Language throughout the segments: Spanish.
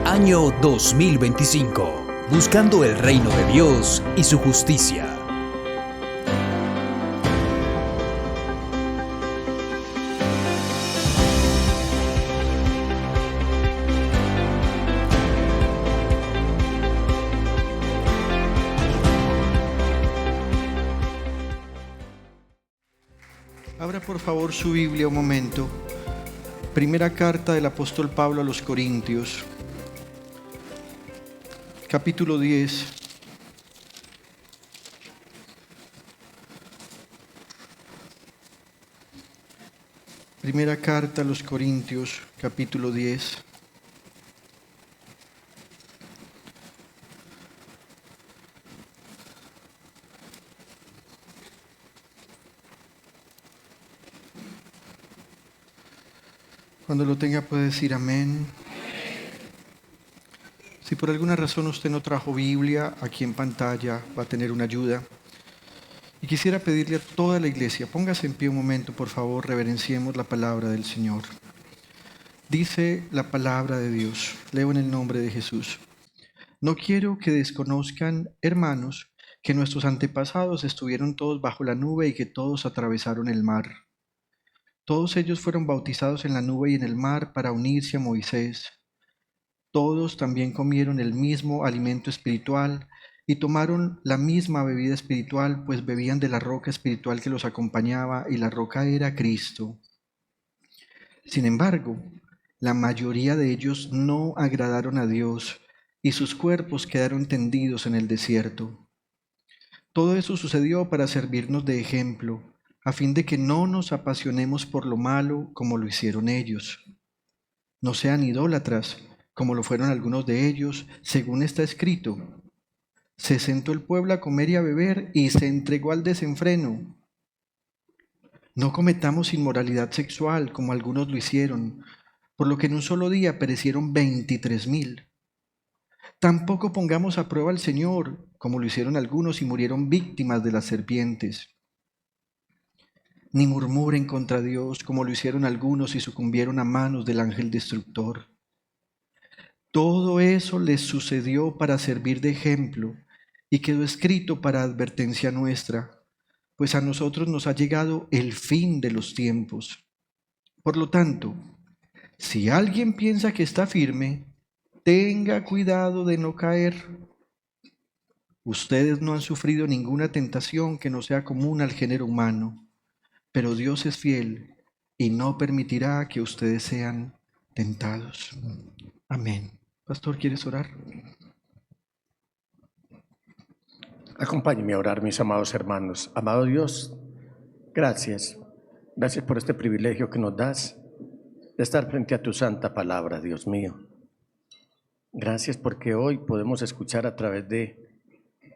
Año 2025. Buscando el reino de Dios y su justicia. Abra por favor su Biblia un momento. Primera carta del apóstol Pablo a los Corintios, capítulo 10. Primera carta a los Corintios, capítulo 10. Cuando lo tenga puede decir amén. Si por alguna razón usted no trajo Biblia, aquí en pantalla va a tener una ayuda. Y quisiera pedirle a toda la iglesia, póngase en pie un momento, por favor, reverenciemos la palabra del Señor. Dice la palabra de Dios, leo en el nombre de Jesús. No quiero que desconozcan, hermanos, que nuestros antepasados estuvieron todos bajo la nube y que todos atravesaron el mar. Todos ellos fueron bautizados en la nube y en el mar para unirse a Moisés. Todos también comieron el mismo alimento espiritual y tomaron la misma bebida espiritual, pues bebían de la roca espiritual que los acompañaba, y la roca era Cristo. Sin embargo, la mayoría de ellos no agradaron a Dios y sus cuerpos quedaron tendidos en el desierto. Todo eso sucedió para servirnos de ejemplo, a fin de que no nos apasionemos por lo malo como lo hicieron ellos. No sean idólatras, como lo fueron algunos de ellos, según está escrito. Se sentó el pueblo a comer y a beber y se entregó al desenfreno. No cometamos inmoralidad sexual, como algunos lo hicieron, por lo que en un solo día perecieron 23,000. Tampoco pongamos a prueba al Señor, como lo hicieron algunos y murieron víctimas de las serpientes. Ni murmuren contra Dios, como lo hicieron algunos y sucumbieron a manos del ángel destructor. Todo eso les sucedió para servir de ejemplo y quedó escrito para advertencia nuestra, pues a nosotros nos ha llegado el fin de los tiempos. Por lo tanto, si alguien piensa que está firme, tenga cuidado de no caer. Ustedes no han sufrido ninguna tentación que no sea común al género humano, pero Dios es fiel y no permitirá que ustedes sean tentados. Amén. Pastor, ¿quieres orar? Acompáñenme a orar, mis amados hermanos. Amado Dios, gracias. Gracias por este privilegio que nos das de estar frente a tu santa palabra, Dios mío. Gracias porque hoy podemos escuchar a través de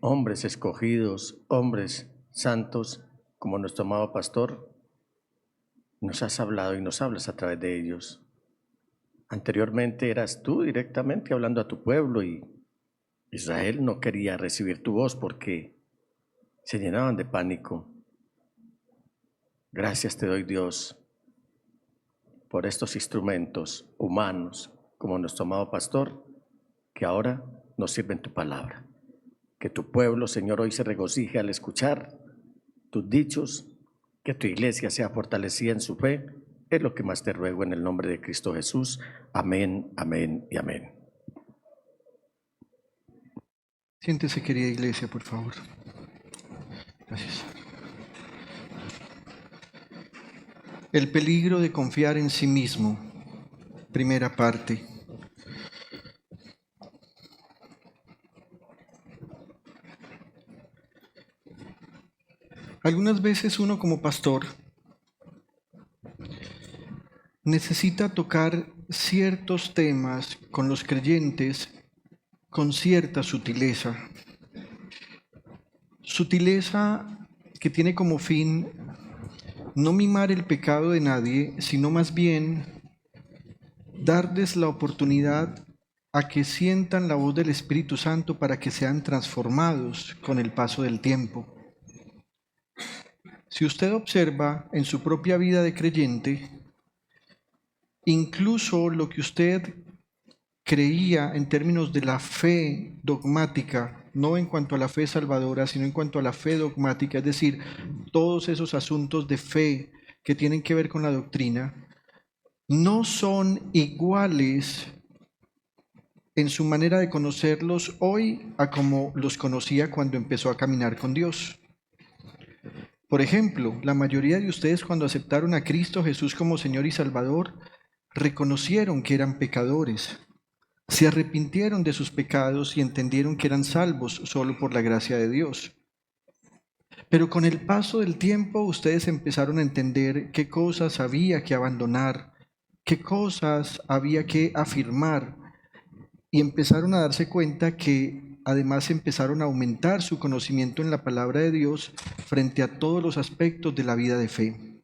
hombres escogidos, hombres santos, como nuestro amado pastor. Nos has hablado y nos hablas a través de ellos. Anteriormente eras tú directamente hablando a tu pueblo y Israel no quería recibir tu voz porque se llenaban de pánico. Gracias te doy, Dios, por estos instrumentos humanos como nuestro amado pastor, que ahora nos sirven tu palabra. Que tu pueblo, Señor, hoy se regocije al escuchar tus dichos, que tu iglesia sea fortalecida en su fe. Es lo que más te ruego en el nombre de Cristo Jesús. Amén, amén y amén. Siéntese, querida iglesia, por favor. Gracias. El peligro de confiar en sí mismo. Primera parte. Algunas veces uno como pastor necesita tocar ciertos temas con los creyentes con cierta sutileza. Sutileza que tiene como fin no mimar el pecado de nadie, sino más bien darles la oportunidad a que sientan la voz del Espíritu Santo para que sean transformados con el paso del tiempo. Si usted observa en su propia vida de creyente, incluso lo que usted creía en términos de la fe dogmática, no en cuanto a la fe salvadora, sino en cuanto a la fe dogmática, es decir, todos esos asuntos de fe que tienen que ver con la doctrina, no son iguales en su manera de conocerlos hoy a como los conocía cuando empezó a caminar con Dios. Por ejemplo, la mayoría de ustedes cuando aceptaron a Cristo Jesús como Señor y Salvador, reconocieron que eran pecadores, se arrepintieron de sus pecados y entendieron que eran salvos solo por la gracia de Dios. Pero con el paso del tiempo ustedes empezaron a entender qué cosas había que abandonar, qué cosas había que afirmar, y empezaron a darse cuenta que además empezaron a aumentar su conocimiento en la palabra de Dios frente a todos los aspectos de la vida de fe.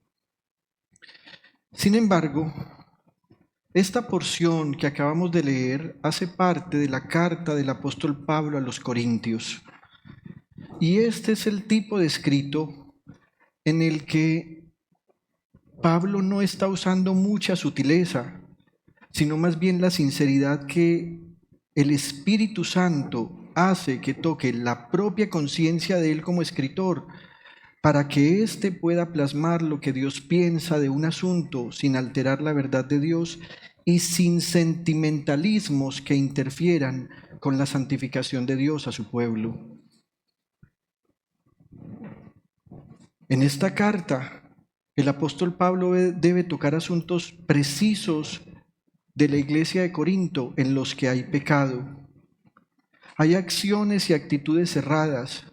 Sin embargo, esta porción que acabamos de leer hace parte de la carta del apóstol Pablo a los Corintios. Y este es el tipo de escrito en el que Pablo no está usando mucha sutileza, sino más bien la sinceridad que el Espíritu Santo hace que toque la propia conciencia de él como escritor, para que éste pueda plasmar lo que Dios piensa de un asunto sin alterar la verdad de Dios y sin sentimentalismos que interfieran con la santificación de Dios a su pueblo. En esta carta, el apóstol Pablo debe tocar asuntos precisos de la iglesia de Corinto en los que hay pecado. Hay acciones y actitudes cerradas,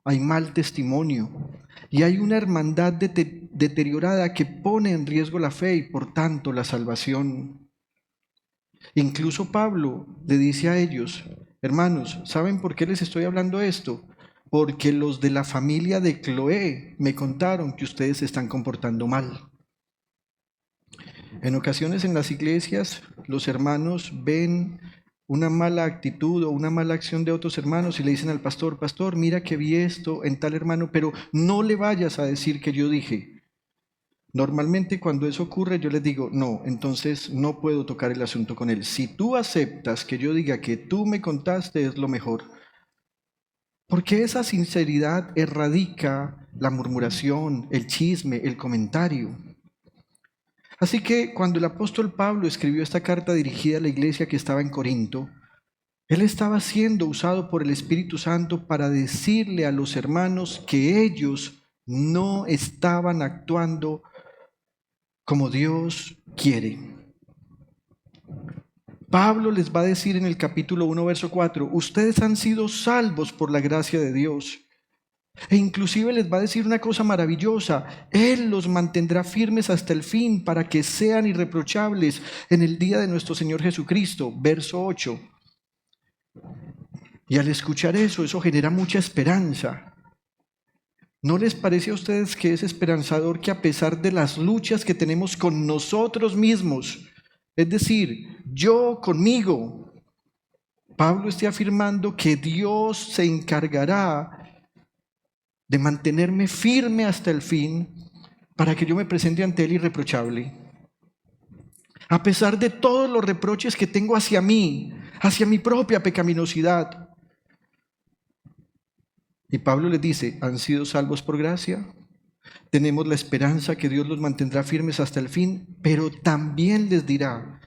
hay mal testimonio y hay una hermandad deteriorada que pone en riesgo la fe y por tanto la salvación. Incluso Pablo le dice a ellos: hermanos, ¿saben por qué les estoy hablando esto? Porque los de la familia de Cloé me contaron que ustedes se están comportando mal. En ocasiones en las iglesias los hermanos ven una mala actitud o una mala acción de otros hermanos y le dicen al pastor: pastor, mira que vi esto en tal hermano, pero no le vayas a decir que yo dije. Normalmente cuando eso ocurre yo les digo: no, entonces no puedo tocar el asunto con él. Si tú aceptas que yo diga que tú me contaste, es lo mejor. Porque esa sinceridad erradica la murmuración, el chisme, el comentario. Así que cuando el apóstol Pablo escribió esta carta dirigida a la iglesia que estaba en Corinto, él estaba siendo usado por el Espíritu Santo para decirle a los hermanos que ellos no estaban actuando como Dios quiere. Pablo les va a decir en el capítulo 1, verso 4, ustedes han sido salvos por la gracia de Dios. E inclusive les va a decir una cosa maravillosa: Él los mantendrá firmes hasta el fin para que sean irreprochables en el día de nuestro Señor Jesucristo. Verso 8. Y al escuchar eso genera mucha esperanza. ¿No les parece a ustedes que es esperanzador que a pesar de las luchas que tenemos con nosotros mismos, es decir, yo conmigo, Pablo esté afirmando que Dios se encargará de mantenerme firme hasta el fin para que yo me presente ante Él irreprochable? A pesar de todos los reproches que tengo hacia mí, hacia mi propia pecaminosidad. Y Pablo les dice: ¿han sido salvos por gracia? Tenemos la esperanza que Dios los mantendrá firmes hasta el fin, pero también les dirá: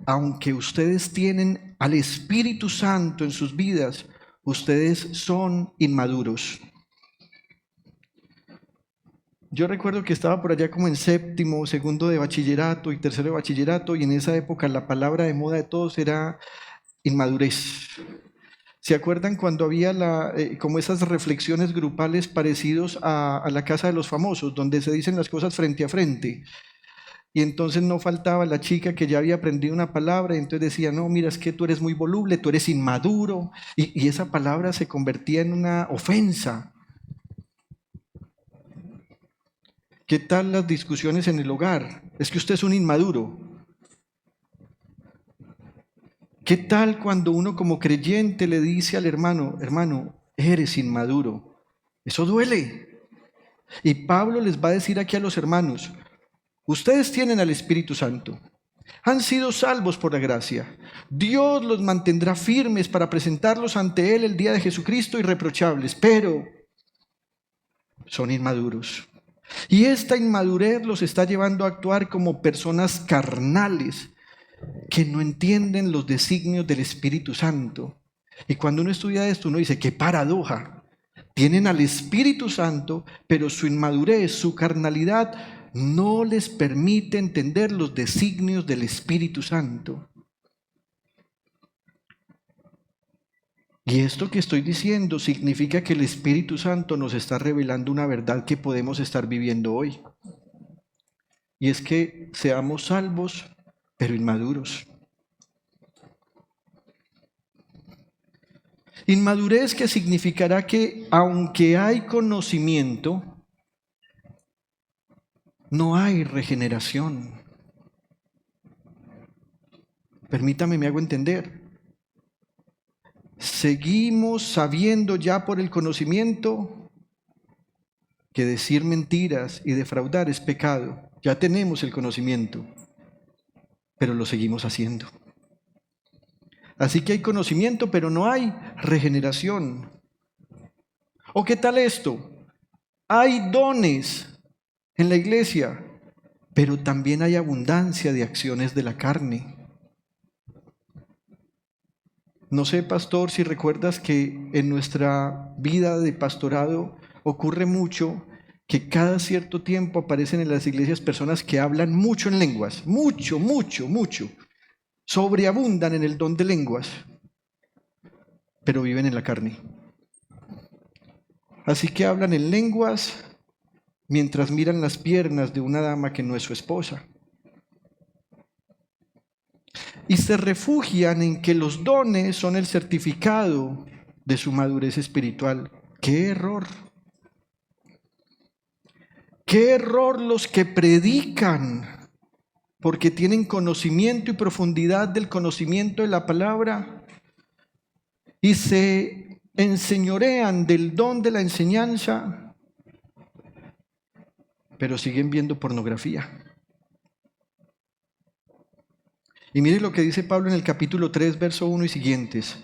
aunque ustedes tienen al Espíritu Santo en sus vidas, ustedes son inmaduros. Yo recuerdo que estaba por allá como en séptimo, segundo de bachillerato y tercero de bachillerato, y en esa época la palabra de moda de todos era inmadurez. ¿Se acuerdan cuando había como esas reflexiones grupales parecidos a la casa de los famosos, donde se dicen las cosas frente a frente? Y entonces no faltaba la chica que ya había aprendido una palabra y entonces decía: no, mira, es que tú eres muy voluble, tú eres inmaduro, y esa palabra se convertía en una ofensa. ¿Qué tal las discusiones en el hogar? Es que usted es un inmaduro. ¿Qué tal cuando uno como creyente le dice al hermano: hermano, eres inmaduro? Eso duele. Y Pablo les va a decir aquí a los hermanos: ustedes tienen al Espíritu Santo. Han sido salvos por la gracia. Dios los mantendrá firmes para presentarlos ante Él el día de Jesucristo irreprochables, pero son inmaduros. Y esta inmadurez los está llevando a actuar como personas carnales que no entienden los designios del Espíritu Santo. Y cuando uno estudia esto, uno dice, qué paradoja. Tienen al Espíritu Santo, pero su inmadurez, su carnalidad, no les permite entender los designios del Espíritu Santo. Y esto que estoy diciendo significa que el Espíritu Santo nos está revelando una verdad que podemos estar viviendo hoy. Y es que seamos salvos, pero inmaduros. Inmadurez que significará que aunque hay conocimiento, no hay regeneración. Permítame, me hago entender. Seguimos sabiendo ya por el conocimiento que decir mentiras y defraudar es pecado. Ya tenemos el conocimiento, pero lo seguimos haciendo. Así que hay conocimiento, pero no hay regeneración. ¿O qué tal esto? Hay dones en la iglesia, pero también hay abundancia de acciones de la carne. No sé, pastor, si recuerdas que en nuestra vida de pastorado ocurre mucho que cada cierto tiempo aparecen en las iglesias personas que hablan mucho en lenguas, mucho. Sobreabundan en el don de lenguas, pero viven en la carne. Así que hablan en lenguas mientras miran las piernas de una dama que no es su esposa. Y se refugian en que los dones son el certificado de su madurez espiritual. ¡Qué error! ¡Qué error los que predican porque tienen conocimiento y profundidad del conocimiento de la palabra y se enseñorean del don de la enseñanza, pero siguen viendo pornografía? Y mire lo que dice Pablo en el capítulo 3, verso 1 y siguientes.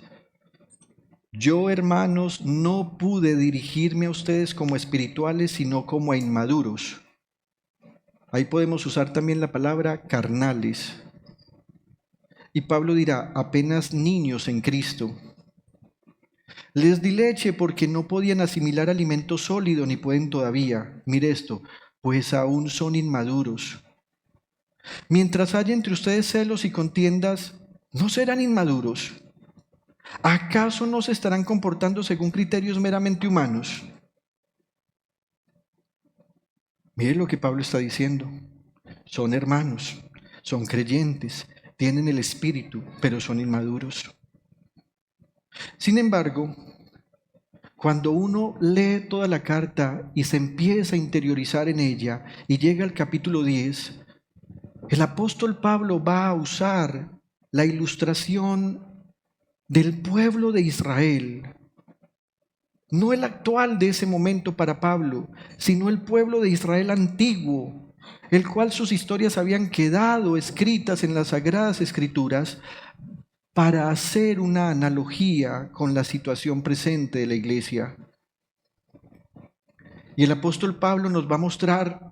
Yo, hermanos, no pude dirigirme a ustedes como espirituales, sino como a inmaduros. Ahí podemos usar también la palabra carnales. Y Pablo dirá, apenas niños en Cristo. Les di leche porque no podían asimilar alimento sólido, ni pueden todavía. Mire esto, pues aún son inmaduros. Mientras haya entre ustedes celos y contiendas, ¿no serán inmaduros? ¿Acaso no se estarán comportando según criterios meramente humanos? Mire lo que Pablo está diciendo. Son hermanos, son creyentes, tienen el Espíritu, pero son inmaduros. Sin embargo, cuando uno lee toda la carta y se empieza a interiorizar en ella y llega al capítulo 10, el apóstol Pablo va a usar la ilustración del pueblo de Israel. No el actual de ese momento para Pablo, sino el pueblo de Israel antiguo, el cual sus historias habían quedado escritas en las Sagradas Escrituras para hacer una analogía con la situación presente de la iglesia. Y el apóstol Pablo nos va a mostrar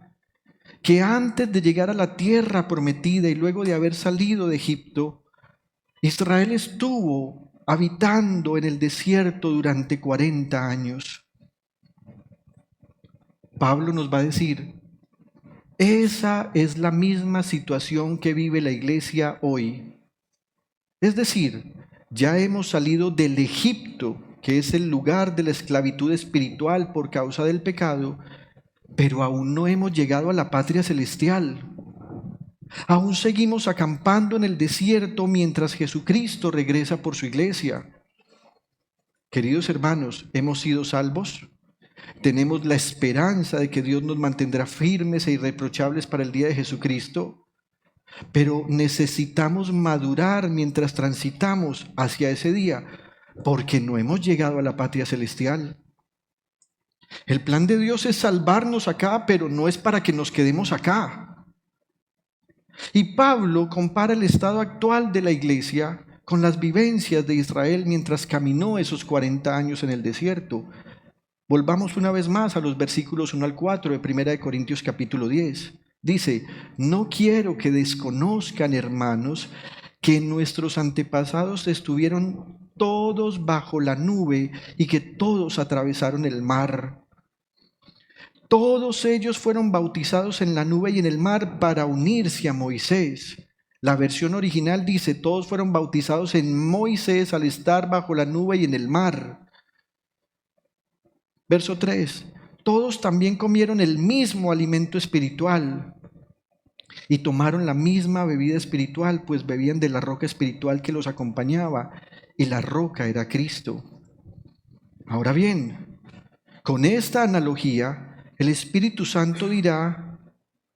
que antes de llegar a la tierra prometida y luego de haber salido de Egipto, Israel estuvo habitando en el desierto durante 40 años. Pablo nos va a decir, esa es la misma situación que vive la iglesia hoy. Es decir, ya hemos salido del Egipto, que es el lugar de la esclavitud espiritual por causa del pecado, pero aún no hemos llegado a la patria celestial. Aún seguimos acampando en el desierto mientras Jesucristo regresa por su iglesia. Queridos hermanos, ¿hemos sido salvos? ¿Tenemos la esperanza de que Dios nos mantendrá firmes e irreprochables para el día de Jesucristo? Pero necesitamos madurar mientras transitamos hacia ese día, porque no hemos llegado a la patria celestial. El plan de Dios es salvarnos acá, pero no es para que nos quedemos acá. Y Pablo compara el estado actual de la iglesia con las vivencias de Israel mientras caminó esos 40 años en el desierto. Volvamos una vez más a los versículos 1 al 4 de 1 de Corintios capítulo 10. Dice: no quiero que desconozcan, hermanos, que nuestros antepasados estuvieron todos bajo la nube y que todos atravesaron el mar. Todos ellos fueron bautizados en la nube y en el mar para unirse a Moisés. La versión original dice: todos fueron bautizados en Moisés al estar bajo la nube y en el mar. Verso 3. Todos también comieron el mismo alimento espiritual y tomaron la misma bebida espiritual, pues bebían de la roca espiritual que los acompañaba, y la roca era Cristo. Ahora bien, con esta analogía, el Espíritu Santo dirá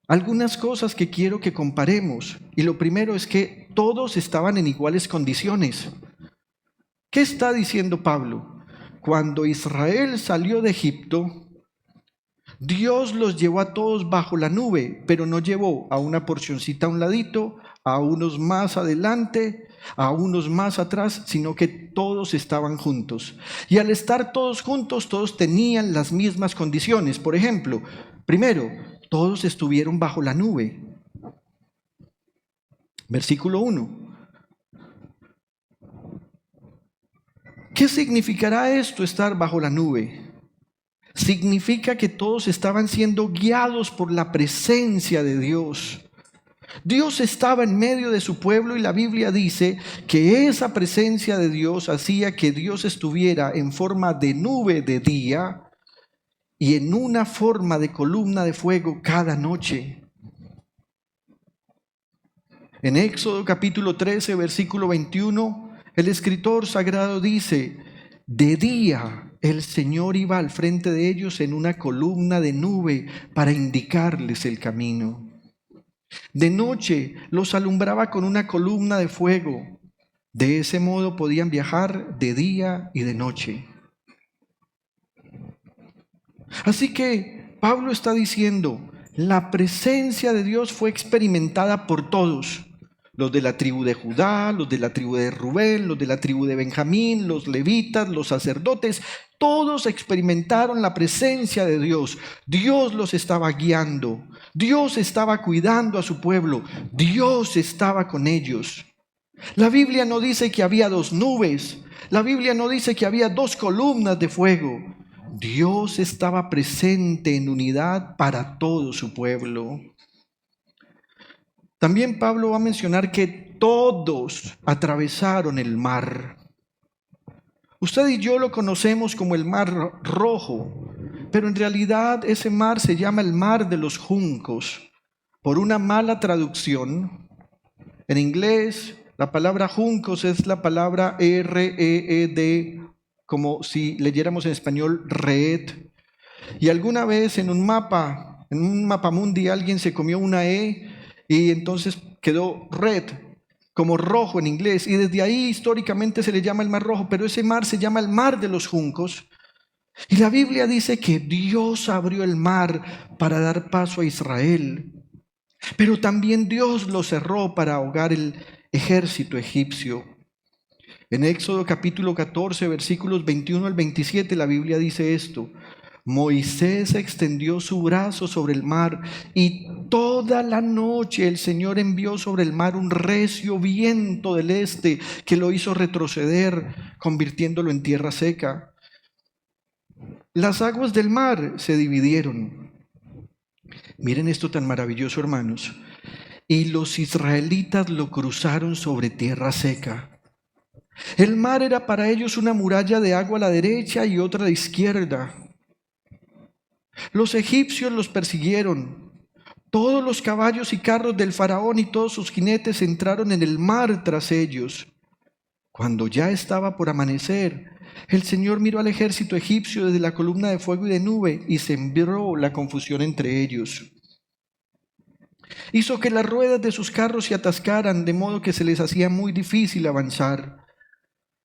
algunas cosas que quiero que comparemos. Y lo primero es que todos estaban en iguales condiciones. ¿Qué está diciendo Pablo? Cuando Israel salió de Egipto, Dios los llevó a todos bajo la nube, pero no llevó a una porcioncita a un ladito, a unos más adelante, a unos más atrás, sino que todos estaban juntos. Y al estar todos juntos, todos tenían las mismas condiciones. Por ejemplo, primero, todos estuvieron bajo la nube. Versículo 1. ¿Qué significará esto, estar bajo la nube? Significa que todos estaban siendo guiados por la presencia de Dios. Dios estaba en medio de su pueblo y la Biblia dice que esa presencia de Dios hacía que Dios estuviera en forma de nube de día y en una forma de columna de fuego cada noche. En Éxodo capítulo 13, versículo 21, el escritor sagrado dice: de día el Señor iba al frente de ellos en una columna de nube para indicarles el camino. De noche los alumbraba con una columna de fuego. De ese modo podían viajar de día y de noche. Así que Pablo está diciendo, la presencia de Dios fue experimentada por todos. Los de la tribu de Judá, los de la tribu de Rubén, los de la tribu de Benjamín, los levitas, los sacerdotes, todos experimentaron la presencia de Dios. Dios los estaba guiando, Dios estaba cuidando a su pueblo, Dios estaba con ellos. La Biblia no dice que había dos nubes, la Biblia no dice que había dos columnas de fuego. Dios estaba presente en unidad para todo su pueblo. También Pablo va a mencionar que todos atravesaron el mar. Usted y yo lo conocemos como el Mar Rojo, pero en realidad ese mar se llama el Mar de los Juncos. Por una mala traducción, en inglés la palabra juncos es la palabra R-E-E-D, como si leyéramos en español red. Y alguna vez en un mapamundi alguien se comió una E y entonces quedó red, como rojo en inglés, y desde ahí históricamente se le llama el Mar Rojo, pero ese mar se llama el Mar de los Juncos. Y la Biblia dice que Dios abrió el mar para dar paso a Israel, pero también Dios lo cerró para ahogar el ejército egipcio. En Éxodo capítulo 14, versículos 21 al 27, la Biblia dice esto: Moisés extendió su brazo sobre el mar y toda la noche el Señor envió sobre el mar un recio viento del este que lo hizo retroceder, convirtiéndolo en tierra seca. Las aguas del mar se dividieron. Miren esto tan maravilloso, hermanos. Y los israelitas lo cruzaron sobre tierra seca. El mar era para ellos una muralla de agua a la derecha y otra a la izquierda. Los egipcios los persiguieron. Todos los caballos y carros del faraón y todos sus jinetes entraron en el mar tras ellos. Cuando ya estaba por amanecer, el Señor miró al ejército egipcio desde la columna de fuego y de nube y sembró la confusión entre ellos. Hizo que las ruedas de sus carros se atascaran, de modo que se les hacía muy difícil avanzar.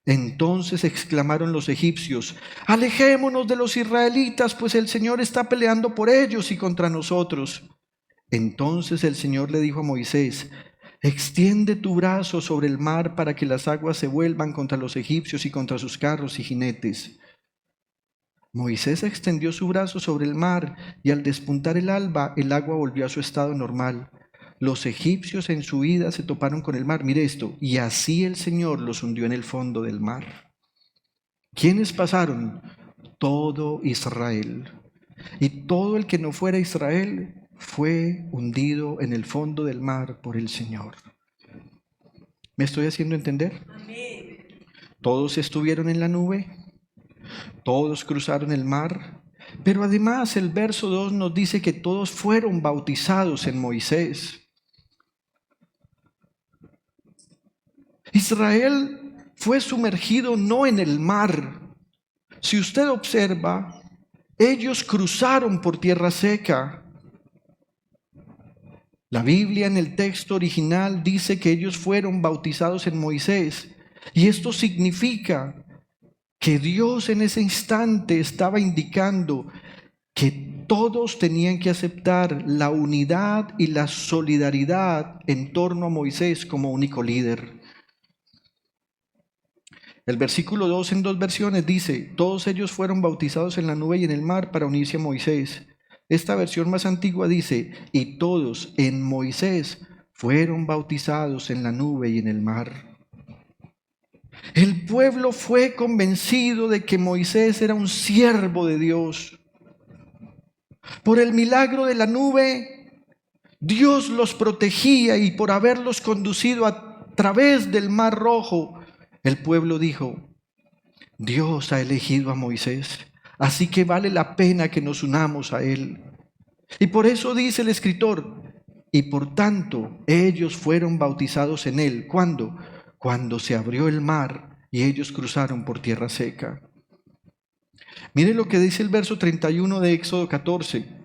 Entonces exclamaron los egipcios: alejémonos de los israelitas, pues el Señor está peleando por ellos y contra nosotros. Entonces el Señor le dijo a Moisés: Extiende tu brazo sobre el mar para que las aguas se vuelvan contra los egipcios y contra sus carros y jinetes. Moisés extendió su brazo sobre el mar y al despuntar el alba, el agua volvió a su estado normal. Los egipcios en su huida se toparon con el mar. Mire esto, y así el Señor los hundió en el fondo del mar. ¿Quiénes pasaron? Todo Israel. Y todo el que no fuera Israel fue hundido en el fondo del mar por el Señor. ¿Me estoy haciendo entender? Todos estuvieron en la nube, todos cruzaron el mar, pero además el verso 2 nos dice que todos fueron bautizados en Moisés. Israel fue sumergido no en el mar. Si usted observa, ellos cruzaron por tierra seca. La Biblia en el texto original dice que ellos fueron bautizados en Moisés. Y esto significa que Dios en ese instante estaba indicando que todos tenían que aceptar la unidad y la solidaridad en torno a Moisés como único líder. El versículo 2 en dos versiones dice: todos ellos fueron bautizados en la nube y en el mar para unirse a Moisés. Esta versión más antigua dice: y todos en Moisés fueron bautizados en la nube y en el mar. El pueblo fue convencido de que Moisés era un siervo de Dios. Por el milagro de la nube, Dios los protegía, y por haberlos conducido a través del Mar Rojo, el pueblo dijo: Dios ha elegido a Moisés, así que vale la pena que nos unamos a él. Y por eso dice el escritor: y por tanto ellos fueron bautizados en él. ¿Cuándo? Cuando se abrió el mar y ellos cruzaron por tierra seca. Mire lo que dice el verso 31 de Éxodo 14.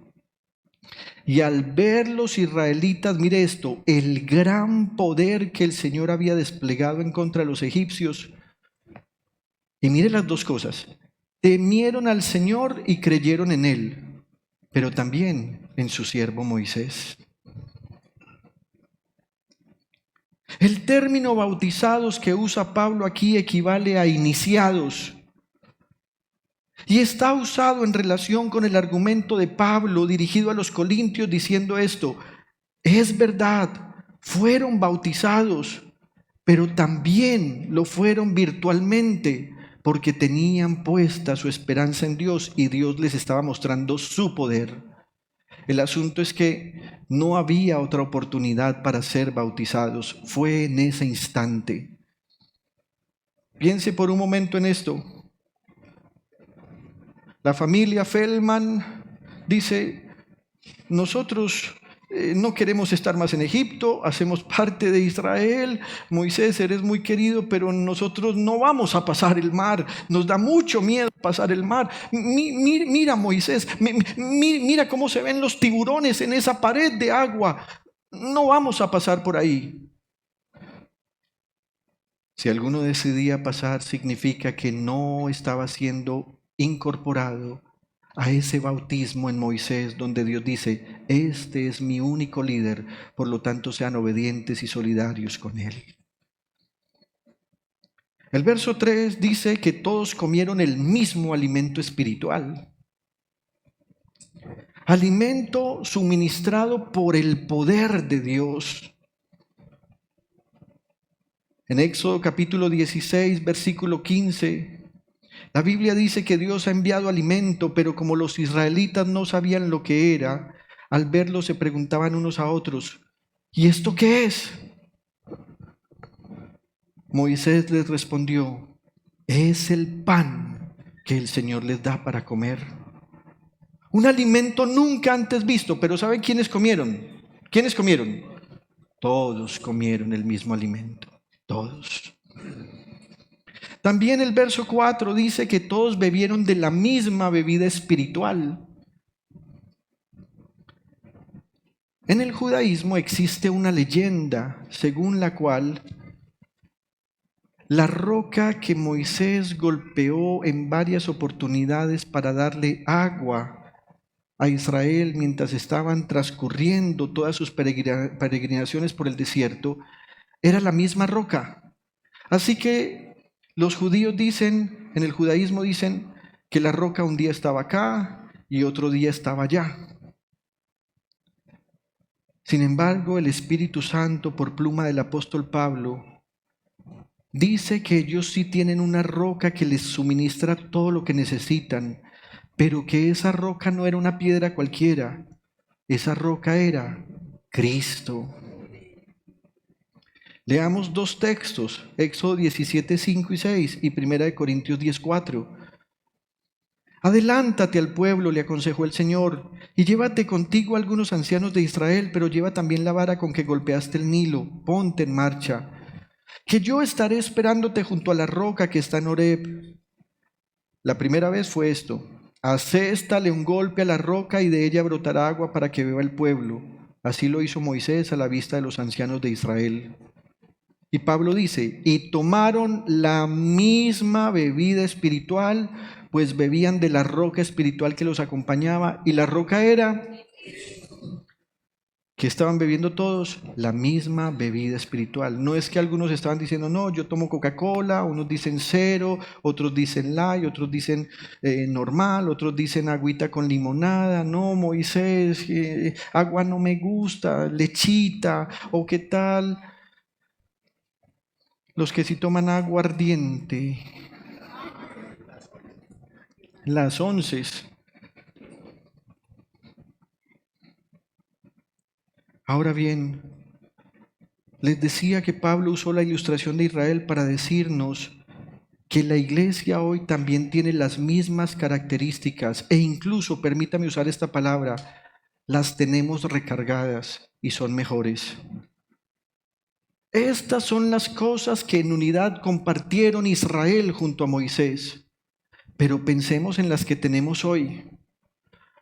Y al ver los israelitas, mire esto, el gran poder que el Señor había desplegado en contra de los egipcios. Y mire las dos cosas: temieron al Señor y creyeron en él, pero también en su siervo Moisés. El término bautizados que usa Pablo aquí equivale a iniciados, y está usado en relación con el argumento de Pablo dirigido a los corintios, diciendo esto: es verdad, fueron bautizados, pero también lo fueron virtualmente, porque tenían puesta su esperanza en Dios y Dios les estaba mostrando su poder. El asunto es que no había otra oportunidad para ser bautizados, fue en ese instante. Piense por un momento en esto. La familia Feldman dice: nosotros no queremos estar más en Egipto, hacemos parte de Israel. Moisés, eres muy querido, pero nosotros no vamos a pasar el mar. Nos da mucho miedo pasar el mar. Mira, Moisés, mira cómo se ven los tiburones en esa pared de agua. No vamos a pasar por ahí. Si alguno decidía pasar, significa que no estaba siendo incorporado a ese bautismo en Moisés, donde Dios dice: este es mi único líder, por lo tanto sean obedientes y solidarios con él. El verso 3 dice que todos comieron el mismo alimento espiritual, alimento suministrado por el poder de Dios. En Éxodo capítulo 16, versículo 15, la Biblia dice que Dios ha enviado alimento, pero como los israelitas no sabían lo que era, al verlo se preguntaban unos a otros: ¿y esto qué es? Moisés les respondió: es el pan que el Señor les da para comer. Un alimento nunca antes visto. Pero ¿saben quiénes comieron? ¿Quiénes comieron? Todos comieron el mismo alimento. Todos. También el verso 4 dice que todos bebieron de la misma bebida espiritual. En el judaísmo existe una leyenda según la cual la roca que Moisés golpeó en varias oportunidades para darle agua a Israel mientras estaban transcurriendo todas sus peregrinaciones por el desierto era la misma roca. Así que los judíos dicen, en el judaísmo dicen que la roca un día estaba acá y otro día estaba allá. Sin embargo, el Espíritu Santo, por pluma del apóstol Pablo, dice que ellos sí tienen una roca que les suministra todo lo que necesitan, pero que esa roca no era una piedra cualquiera, esa roca era Cristo. Leamos dos textos, Éxodo 17, 5 y 6 y 1 Corintios 10, 4. Adelántate al pueblo, le aconsejó el Señor, y llévate contigo a algunos ancianos de Israel, pero lleva también la vara con que golpeaste el Nilo. Ponte en marcha, que yo estaré esperándote junto a la roca que está en Horeb. La primera vez fue esto: aséstale un golpe a la roca y de ella brotará agua para que beba el pueblo. Así lo hizo Moisés a la vista de los ancianos de Israel. Y Pablo dice, y tomaron la misma bebida espiritual, pues bebían de la roca espiritual que los acompañaba. Y la roca era, ¿qué estaban bebiendo todos? La misma bebida espiritual. No es que algunos estaban diciendo, no, yo tomo Coca-Cola, unos dicen cero, otros dicen light, otros dicen normal, otros dicen agüita con limonada. No, Moisés, agua no me gusta, lechita, o qué tal. Los que sí toman agua ardiente, las 11. Ahora bien, les decía que Pablo usó la ilustración de Israel para decirnos que la iglesia hoy también tiene las mismas características e incluso, permítame usar esta palabra, las tenemos recargadas y son mejores. Estas son las cosas que en unidad compartieron Israel junto a Moisés, pero pensemos en las que tenemos hoy.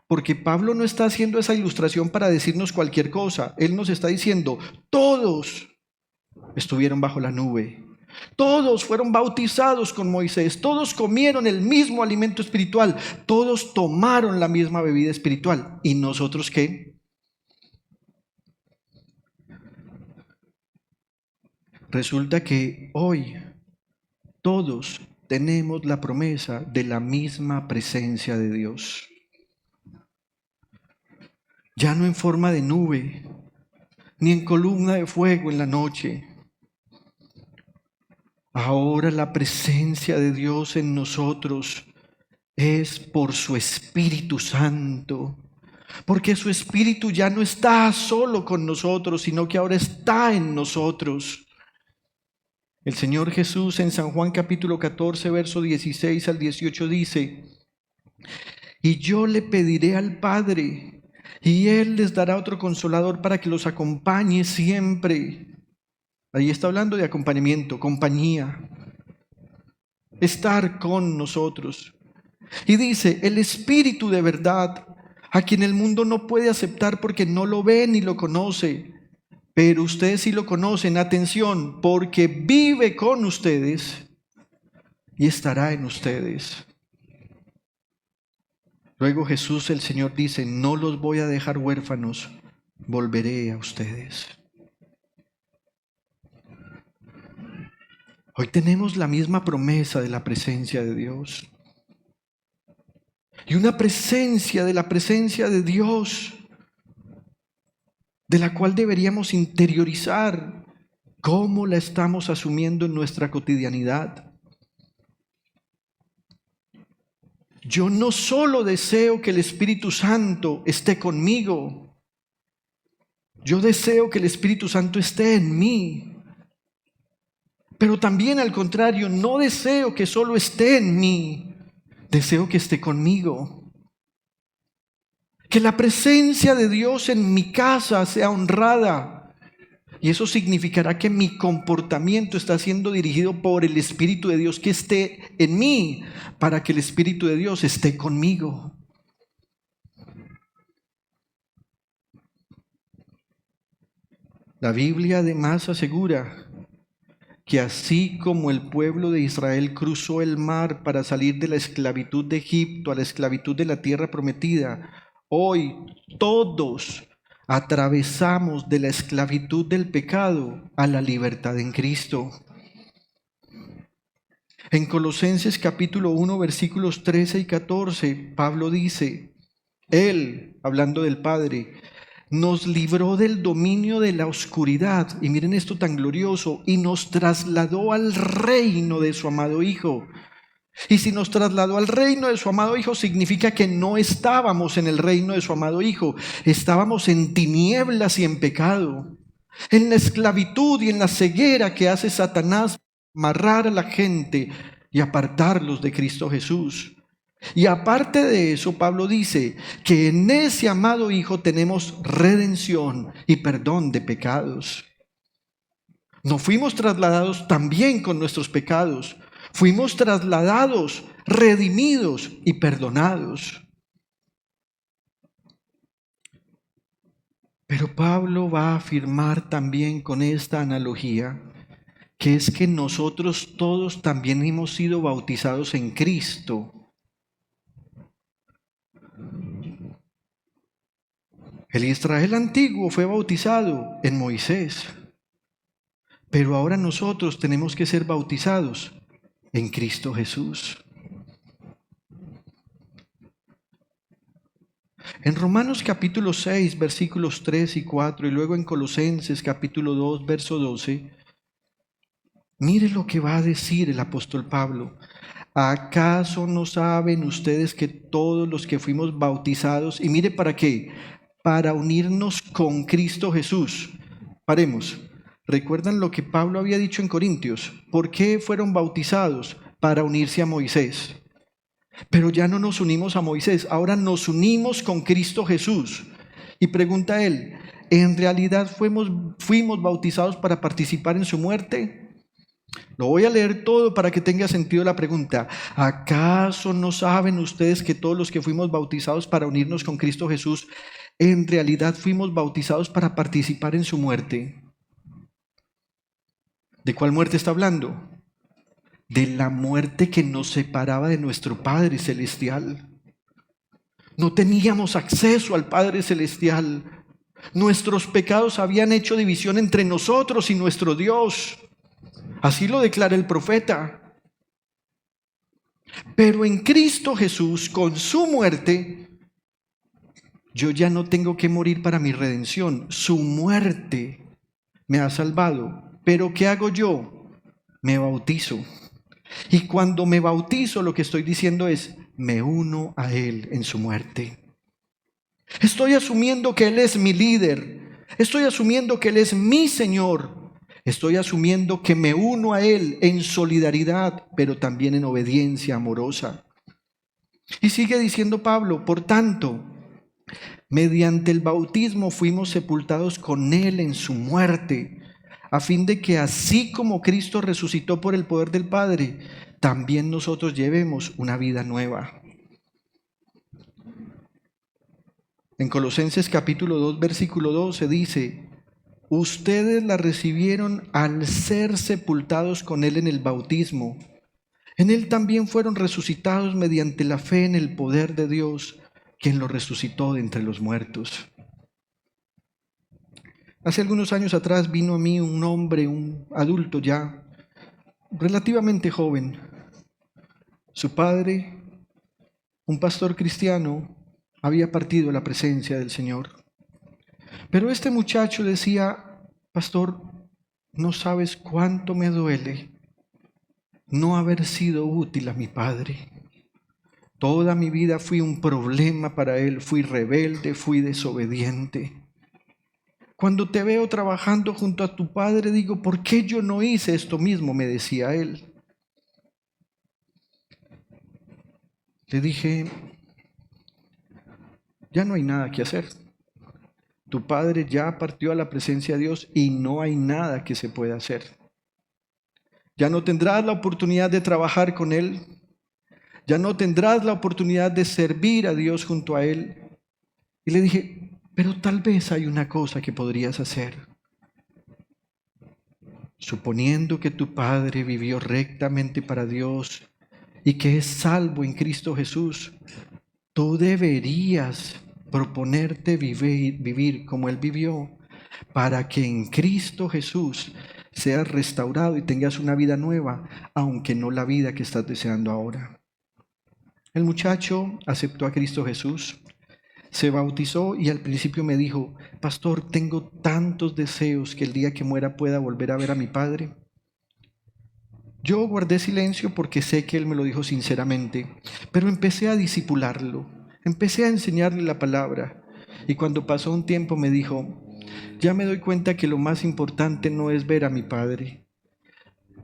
Porque Pablo no está haciendo esa ilustración para decirnos cualquier cosa. Él nos está diciendo, todos estuvieron bajo la nube. Todos fueron bautizados con Moisés. Todos comieron el mismo alimento espiritual. Todos tomaron la misma bebida espiritual. ¿Y nosotros qué? Resulta que hoy todos tenemos la promesa de la misma presencia de Dios. Ya no en forma de nube, ni en columna de fuego en la noche. Ahora la presencia de Dios en nosotros es por su Espíritu Santo. Porque su Espíritu ya no está solo con nosotros, sino que ahora está en nosotros. El Señor Jesús en San Juan capítulo 14, verso 16 al 18 dice, y yo le pediré al Padre, y Él les dará otro consolador para que los acompañe siempre. Ahí está hablando de acompañamiento, compañía, estar con nosotros. Y dice, el Espíritu de verdad, a quien el mundo no puede aceptar porque no lo ve ni lo conoce, pero ustedes sí lo conocen, atención, porque vive con ustedes y estará en ustedes. Luego Jesús el Señor dice, no los voy a dejar huérfanos, volveré a ustedes. Hoy tenemos la misma promesa de la presencia de Dios. Y una presencia de la presencia de Dios, de la cual deberíamos interiorizar cómo la estamos asumiendo en nuestra cotidianidad. Yo no solo deseo que el Espíritu Santo esté conmigo, yo deseo que el Espíritu Santo esté en mí. Pero también al contrario, no deseo que solo esté en mí, deseo que esté conmigo. Que la presencia de Dios en mi casa sea honrada. Y eso significará que mi comportamiento está siendo dirigido por el Espíritu de Dios que esté en mí, para que el Espíritu de Dios esté conmigo. La Biblia además asegura que así como el pueblo de Israel cruzó el mar para salir de la esclavitud de Egipto a la esclavitud de la tierra prometida, Hoy todos atravesamos de la esclavitud del pecado a la libertad en Cristo. En Colosenses capítulo 1, versículos 13 y 14, Pablo dice, Él, hablando del Padre, nos libró del dominio de la oscuridad, y miren esto tan glorioso, y nos trasladó al reino de su amado Hijo. Y si nos trasladó al reino de su amado Hijo, significa que no estábamos en el reino de su amado Hijo, estábamos en tinieblas y en pecado, en la esclavitud y en la ceguera que hace Satanás amarrar a la gente y apartarlos de Cristo Jesús. Y aparte de eso, Pablo dice que en ese amado Hijo tenemos redención y perdón de pecados. No fuimos trasladados también con nuestros pecados, fuimos trasladados, redimidos y perdonados. Pero Pablo va a afirmar también con esta analogía que es que nosotros todos también hemos sido bautizados en Cristo. El Israel antiguo fue bautizado en Moisés, pero ahora nosotros tenemos que ser bautizados en Cristo Jesús. En Romanos capítulo 6, versículos 3 y 4, y luego en Colosenses capítulo 2, verso 12, mire lo que va a decir el apóstol Pablo. ¿Acaso no saben ustedes que todos los que fuimos bautizados, y mire para qué? Para unirnos con Cristo Jesús. Paremos. ¿Recuerdan lo que Pablo había dicho en Corintios? ¿Por qué fueron bautizados? Para unirse a Moisés. Pero ya no nos unimos a Moisés, ahora nos unimos con Cristo Jesús. Y pregunta él, ¿en realidad fuimos bautizados para participar en su muerte? Lo voy a leer todo para que tenga sentido la pregunta. ¿Acaso no saben ustedes que todos los que fuimos bautizados para unirnos con Cristo Jesús, en realidad fuimos bautizados para participar en su muerte? ¿De cuál muerte está hablando? De la muerte que nos separaba de nuestro Padre Celestial. No teníamos acceso al Padre Celestial. Nuestros pecados habían hecho división entre nosotros y nuestro Dios. Así lo declara el profeta. Pero en Cristo Jesús, con su muerte, yo ya no tengo que morir para mi redención. Su muerte me ha salvado. Pero ¿qué hago yo? Me bautizo. Y cuando me bautizo, lo que estoy diciendo es, me uno a Él en su muerte. Estoy asumiendo que Él es mi líder. Estoy asumiendo que Él es mi Señor. Estoy asumiendo que me uno a Él en solidaridad, pero también en obediencia amorosa. Y sigue diciendo Pablo, por tanto, mediante el bautismo fuimos sepultados con Él en su muerte, a fin de que así como Cristo resucitó por el poder del Padre, también nosotros llevemos una vida nueva. En Colosenses capítulo 2, versículo 12 dice, ustedes la recibieron al ser sepultados con Él en el bautismo. En Él también fueron resucitados mediante la fe en el poder de Dios, quien lo resucitó de entre los muertos. Hace algunos años atrás vino a mí un hombre, un adulto ya, relativamente joven. Su padre, un pastor cristiano, había partido a la presencia del Señor. Pero este muchacho decía, pastor, no sabes cuánto me duele no haber sido útil a mi padre. Toda mi vida fui un problema para él, fui rebelde, fui desobediente. Cuando te veo trabajando junto a tu padre, digo, ¿por qué yo no hice esto mismo?, me decía él. Le dije, ya no hay nada que hacer. Tu padre ya partió a la presencia de Dios y no hay nada que se pueda hacer. Ya no tendrás la oportunidad de trabajar con Él. Ya no tendrás la oportunidad de servir a Dios junto a Él. Y le dije, pero tal vez hay una cosa que podrías hacer. Suponiendo que tu padre vivió rectamente para Dios y que es salvo en Cristo Jesús, tú deberías proponerte vivir como Él vivió, para que en Cristo Jesús seas restaurado y tengas una vida nueva, aunque no la vida que estás deseando ahora. El muchacho aceptó a Cristo Jesús, se bautizó y al principio me dijo: pastor, tengo tantos deseos que el día que muera pueda volver a ver a mi padre. Yo guardé silencio porque sé que él me lo dijo sinceramente, pero empecé a discipularlo, empecé a enseñarle la palabra, y cuando pasó un tiempo me dijo: ya me doy cuenta que lo más importante no es ver a mi padre.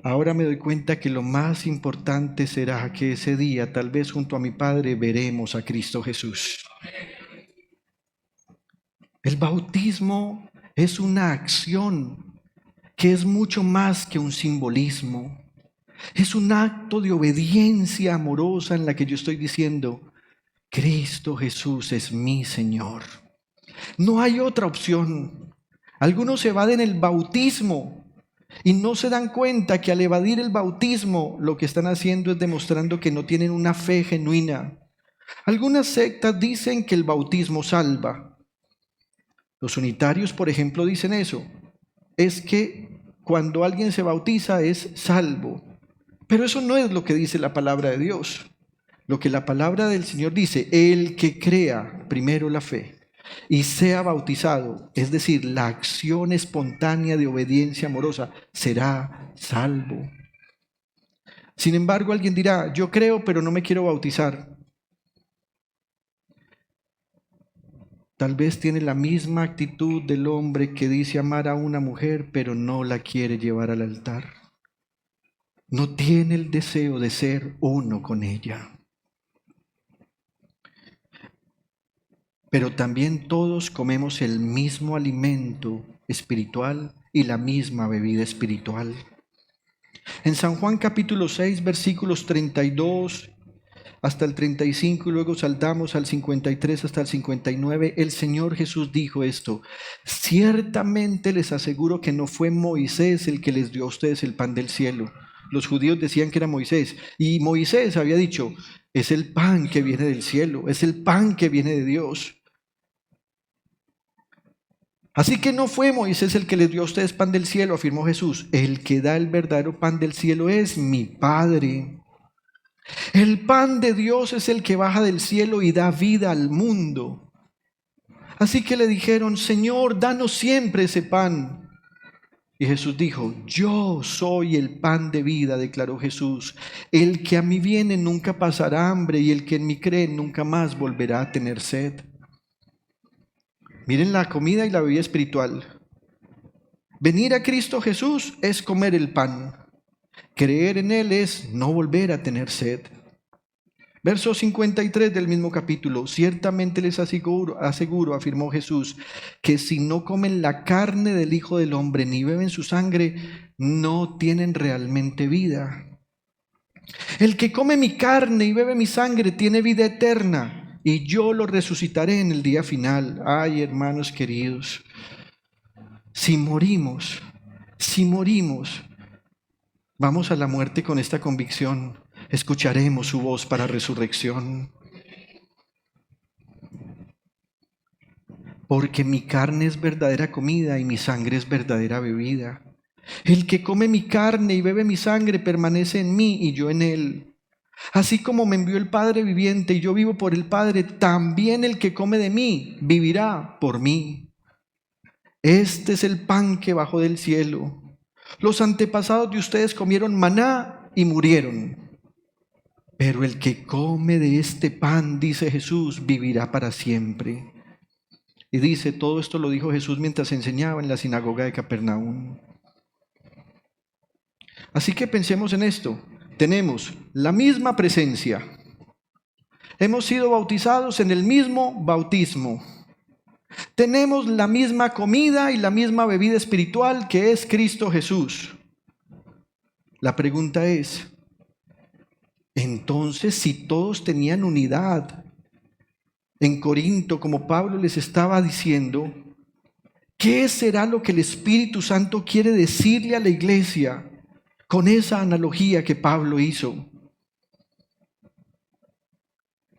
Ahora me doy cuenta que lo más importante será que ese día, tal vez junto a mi padre, veremos a Cristo Jesús. El bautismo es una acción que es mucho más que un simbolismo. Es un acto de obediencia amorosa en la que yo estoy diciendo: Cristo Jesús es mi Señor. No hay otra opción. Algunos evaden el bautismo y no se dan cuenta que al evadir el bautismo lo que están haciendo es demostrando que no tienen una fe genuina. Algunas sectas dicen que el bautismo salva. Los unitarios, por ejemplo, dicen eso. Es que cuando alguien se bautiza es salvo. Pero eso no es lo que dice la palabra de Dios. Lo que la palabra del Señor dice: el que crea primero la fe y sea bautizado, es decir, la acción espontánea de obediencia amorosa, será salvo. Sin embargo, alguien dirá: yo creo, pero no me quiero bautizar. Tal vez tiene la misma actitud del hombre que dice amar a una mujer, pero no la quiere llevar al altar. No tiene el deseo de ser uno con ella. Pero también todos comemos el mismo alimento espiritual y la misma bebida espiritual. En San Juan capítulo 6, versículos 32 hasta el 35, y luego saltamos al 53 hasta el 59, el Señor Jesús dijo esto: ciertamente les aseguro que no fue Moisés el que les dio a ustedes el pan del cielo. Los judíos decían que era Moisés, y Moisés había dicho: es el pan que viene del cielo, es el pan que viene de Dios. Así que no fue Moisés el que les dio a ustedes pan del cielo, afirmó Jesús. El que da el verdadero pan del cielo es mi Padre. El pan de Dios es el que baja del cielo y da vida al mundo. Así que le dijeron: Señor, danos siempre ese pan. Y Jesús dijo: yo soy el pan de vida, declaró Jesús. El que a mí viene nunca pasará hambre, y el que en mí cree nunca más volverá a tener sed. Miren la comida y la bebida espiritual. Venir a Cristo Jesús es comer el pan. Creer en Él es no volver a tener sed. Verso 53 del mismo capítulo: ciertamente les aseguro, afirmó Jesús, que si no comen la carne del Hijo del Hombre ni beben su sangre, no tienen realmente vida. El que come mi carne y bebe mi sangre tiene vida eterna, y yo lo resucitaré en el día final. Ay, hermanos queridos, si morimos, vamos a la muerte con esta convicción: escucharemos su voz para resurrección. Porque mi carne es verdadera comida y mi sangre es verdadera bebida. El que come mi carne y bebe mi sangre permanece en mí y yo en él. Así como me envió el Padre viviente y yo vivo por el Padre, también el que come de mí vivirá por mí. Este es el pan que bajó del cielo. Los antepasados de ustedes comieron maná y murieron. Pero el que come de este pan, dice Jesús, vivirá para siempre. Y dice, todo esto lo dijo Jesús mientras enseñaba en la sinagoga de Capernaum. Así que pensemos en esto. Tenemos la misma presencia. Hemos sido bautizados en el mismo bautismo. Tenemos la misma comida y la misma bebida espiritual, que es Cristo Jesús. La pregunta es, entonces, si todos tenían unidad en Corinto, como Pablo les estaba diciendo, ¿qué será lo que el Espíritu Santo quiere decirle a la iglesia con esa analogía que Pablo hizo?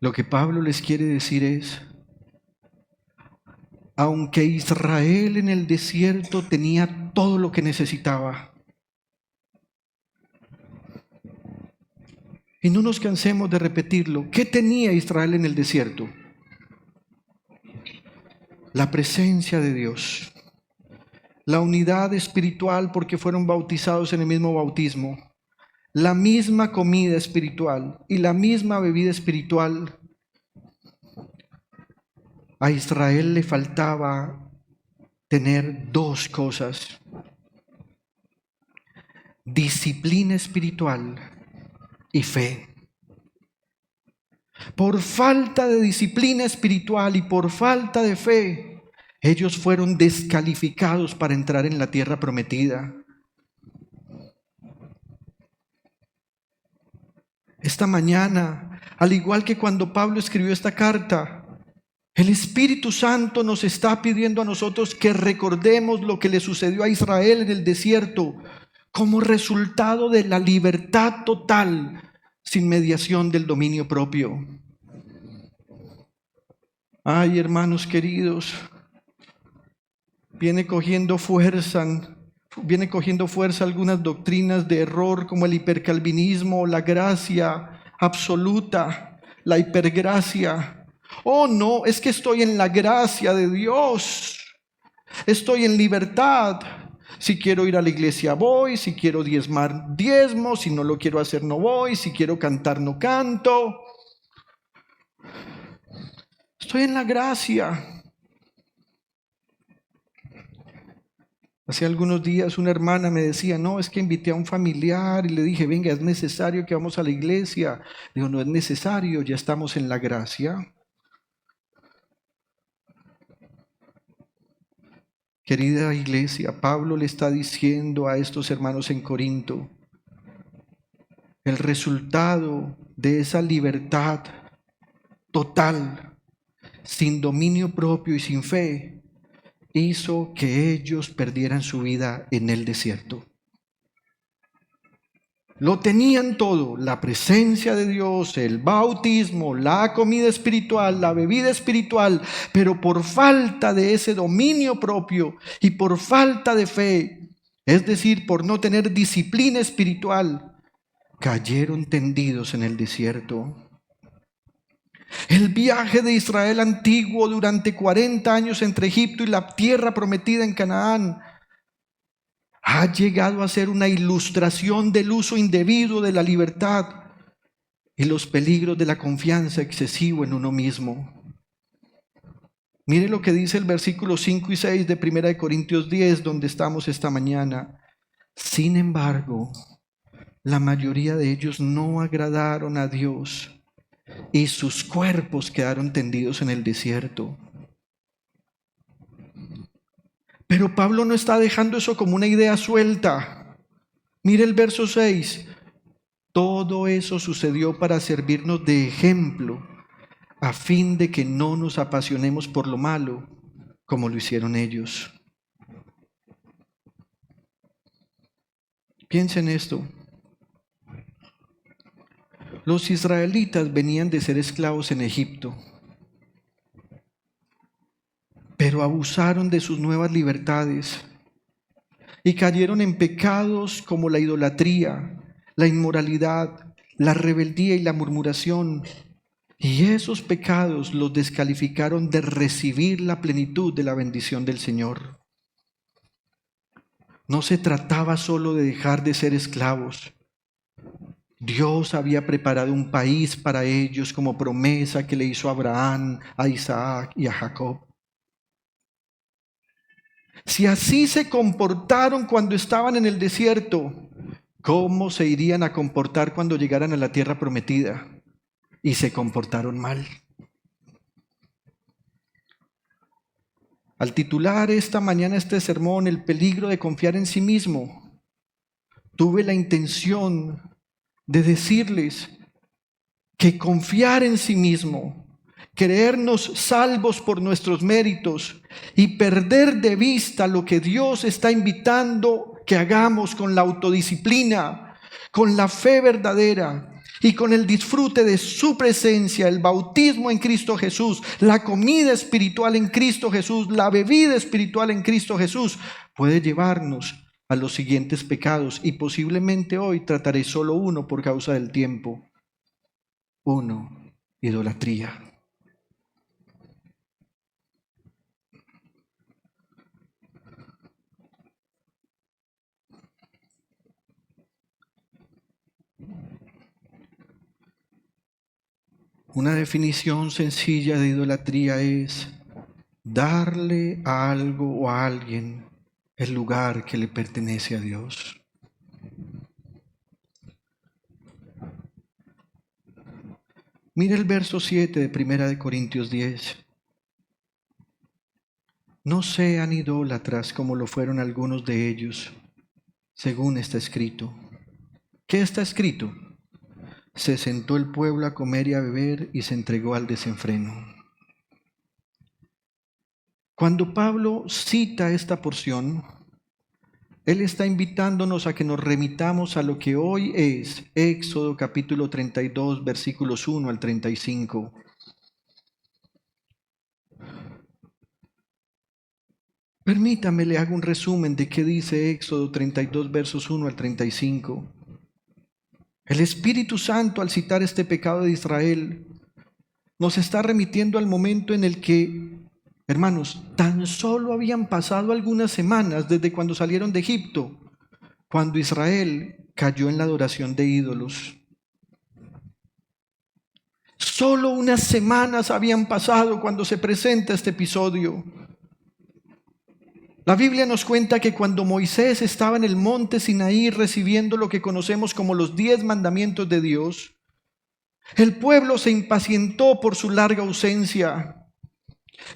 Lo que Pablo les quiere decir es, aunque Israel en el desierto tenía todo lo que necesitaba. Y no nos cansemos de repetirlo. ¿Qué tenía Israel en el desierto? La presencia de Dios, la unidad espiritual porque fueron bautizados en el mismo bautismo, la misma comida espiritual y la misma bebida espiritual. A Israel le faltaba tener dos cosas: disciplina espiritual y fe. Por falta de disciplina espiritual y por falta de fe, ellos fueron descalificados para entrar en la tierra prometida. Esta mañana, al igual que cuando Pablo escribió esta carta, el Espíritu Santo nos está pidiendo a nosotros que recordemos lo que le sucedió a Israel en el desierto como resultado de la libertad total sin mediación del dominio propio. Ay, hermanos queridos, viene cogiendo fuerza algunas doctrinas de error como el hipercalvinismo, la gracia absoluta, la hipergracia. Oh, no, es que estoy en la gracia de Dios, estoy en libertad. Si quiero ir a la iglesia voy, si quiero diezmar diezmo, si no lo quiero hacer no voy, si quiero cantar no canto. Estoy en la gracia. Hace algunos días una hermana me decía, no, es que invité a un familiar y le dije, venga, es necesario que vamos a la iglesia. Digo, no es necesario, ya estamos en la gracia. Querida iglesia, Pablo le está diciendo a estos hermanos en Corinto, el resultado de esa libertad total, sin dominio propio y sin fe, hizo que ellos perdieran su vida en el desierto. Lo tenían todo: la presencia de Dios, el bautismo, la comida espiritual, la bebida espiritual, pero por falta de ese dominio propio y por falta de fe, es decir, por no tener disciplina espiritual, cayeron tendidos en el desierto. El viaje de Israel antiguo durante 40 años entre Egipto y la tierra prometida en Canaán ha llegado a ser una ilustración del uso indebido de la libertad y los peligros de la confianza excesiva en uno mismo. Mire lo que dice el versículo 5 y 6 de 1 Corintios 10, donde estamos esta mañana. Sin embargo, la mayoría de ellos no agradaron a Dios y sus cuerpos quedaron tendidos en el desierto. Pero Pablo no está dejando eso como una idea suelta. Mire el verso 6. Todo eso sucedió para servirnos de ejemplo, a fin de que no nos apasionemos por lo malo, como lo hicieron ellos. Piensen esto. Los israelitas venían de ser esclavos en Egipto, pero abusaron de sus nuevas libertades y cayeron en pecados como la idolatría, la inmoralidad, la rebeldía y la murmuración. Y esos pecados los descalificaron de recibir la plenitud de la bendición del Señor. No se trataba solo de dejar de ser esclavos. Dios había preparado un país para ellos como promesa que le hizo a Abraham, a Isaac y a Jacob. Si así se comportaron cuando estaban en el desierto, ¿cómo se irían a comportar cuando llegaran a la tierra prometida? Y se comportaron mal. Al titular esta mañana este sermón, el peligro de confiar en sí mismo, tuve la intención de decirles que confiar en sí mismo, creernos salvos por nuestros méritos y perder de vista lo que Dios está invitando que hagamos con la autodisciplina, con la fe verdadera y con el disfrute de su presencia, el bautismo en Cristo Jesús, la comida espiritual en Cristo Jesús, la bebida espiritual en Cristo Jesús, puede llevarnos a los siguientes pecados. Y posiblemente hoy trataré solo uno por causa del tiempo. Uno, idolatría. Una definición sencilla de idolatría es darle a algo o a alguien el lugar que le pertenece a Dios. Mira el verso 7 de 1 Corintios 10. No sean idólatras como lo fueron algunos de ellos, según está escrito. ¿Qué está escrito? Se sentó el pueblo a comer y a beber y se entregó al desenfreno. Cuando Pablo cita esta porción, él está invitándonos a que nos remitamos a lo que hoy es Éxodo capítulo 32, versículos 1 al 35. Permítame, le hago un resumen de qué dice Éxodo 32, versos 1 al 35. El Espíritu Santo, al citar este pecado de Israel, nos está remitiendo al momento en el que, hermanos, tan solo habían pasado algunas semanas desde cuando salieron de Egipto, cuando Israel cayó en la adoración de ídolos. Solo unas semanas habían pasado cuando se presenta este episodio. La Biblia nos cuenta que cuando Moisés estaba en el monte Sinaí recibiendo lo que conocemos como los 10 mandamientos de Dios, el pueblo se impacientó por su larga ausencia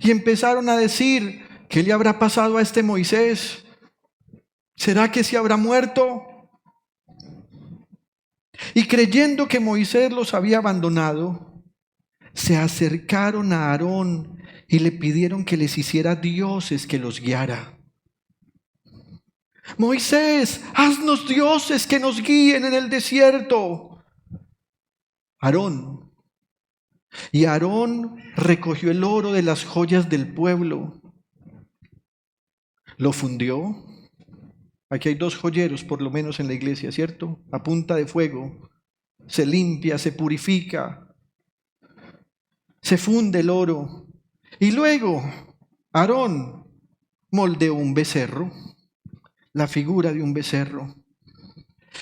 y empezaron a decir: ¿qué le habrá pasado a este Moisés? ¿Será que se habrá muerto? Y creyendo que Moisés los había abandonado, se acercaron a Aarón y le pidieron que les hiciera dioses que los guiara. Moisés, haznos dioses que nos guíen en el desierto. Aarón recogió el oro de las joyas del pueblo, lo fundió. Aquí hay 2 joyeros por lo menos en la iglesia, ¿cierto? A punta de fuego, se limpia, se purifica, se funde el oro. Y luego Aarón moldeó un becerro, la figura de un becerro.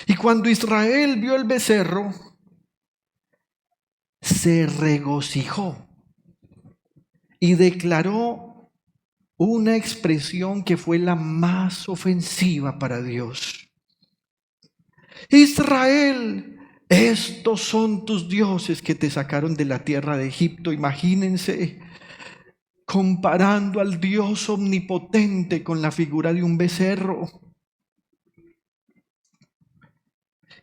Y cuando Israel vio el becerro, se regocijó y declaró una expresión que fue la más ofensiva para Dios. Israel, estos son tus dioses que te sacaron de la tierra de Egipto. Imagínense comparando al Dios omnipotente con la figura de un becerro.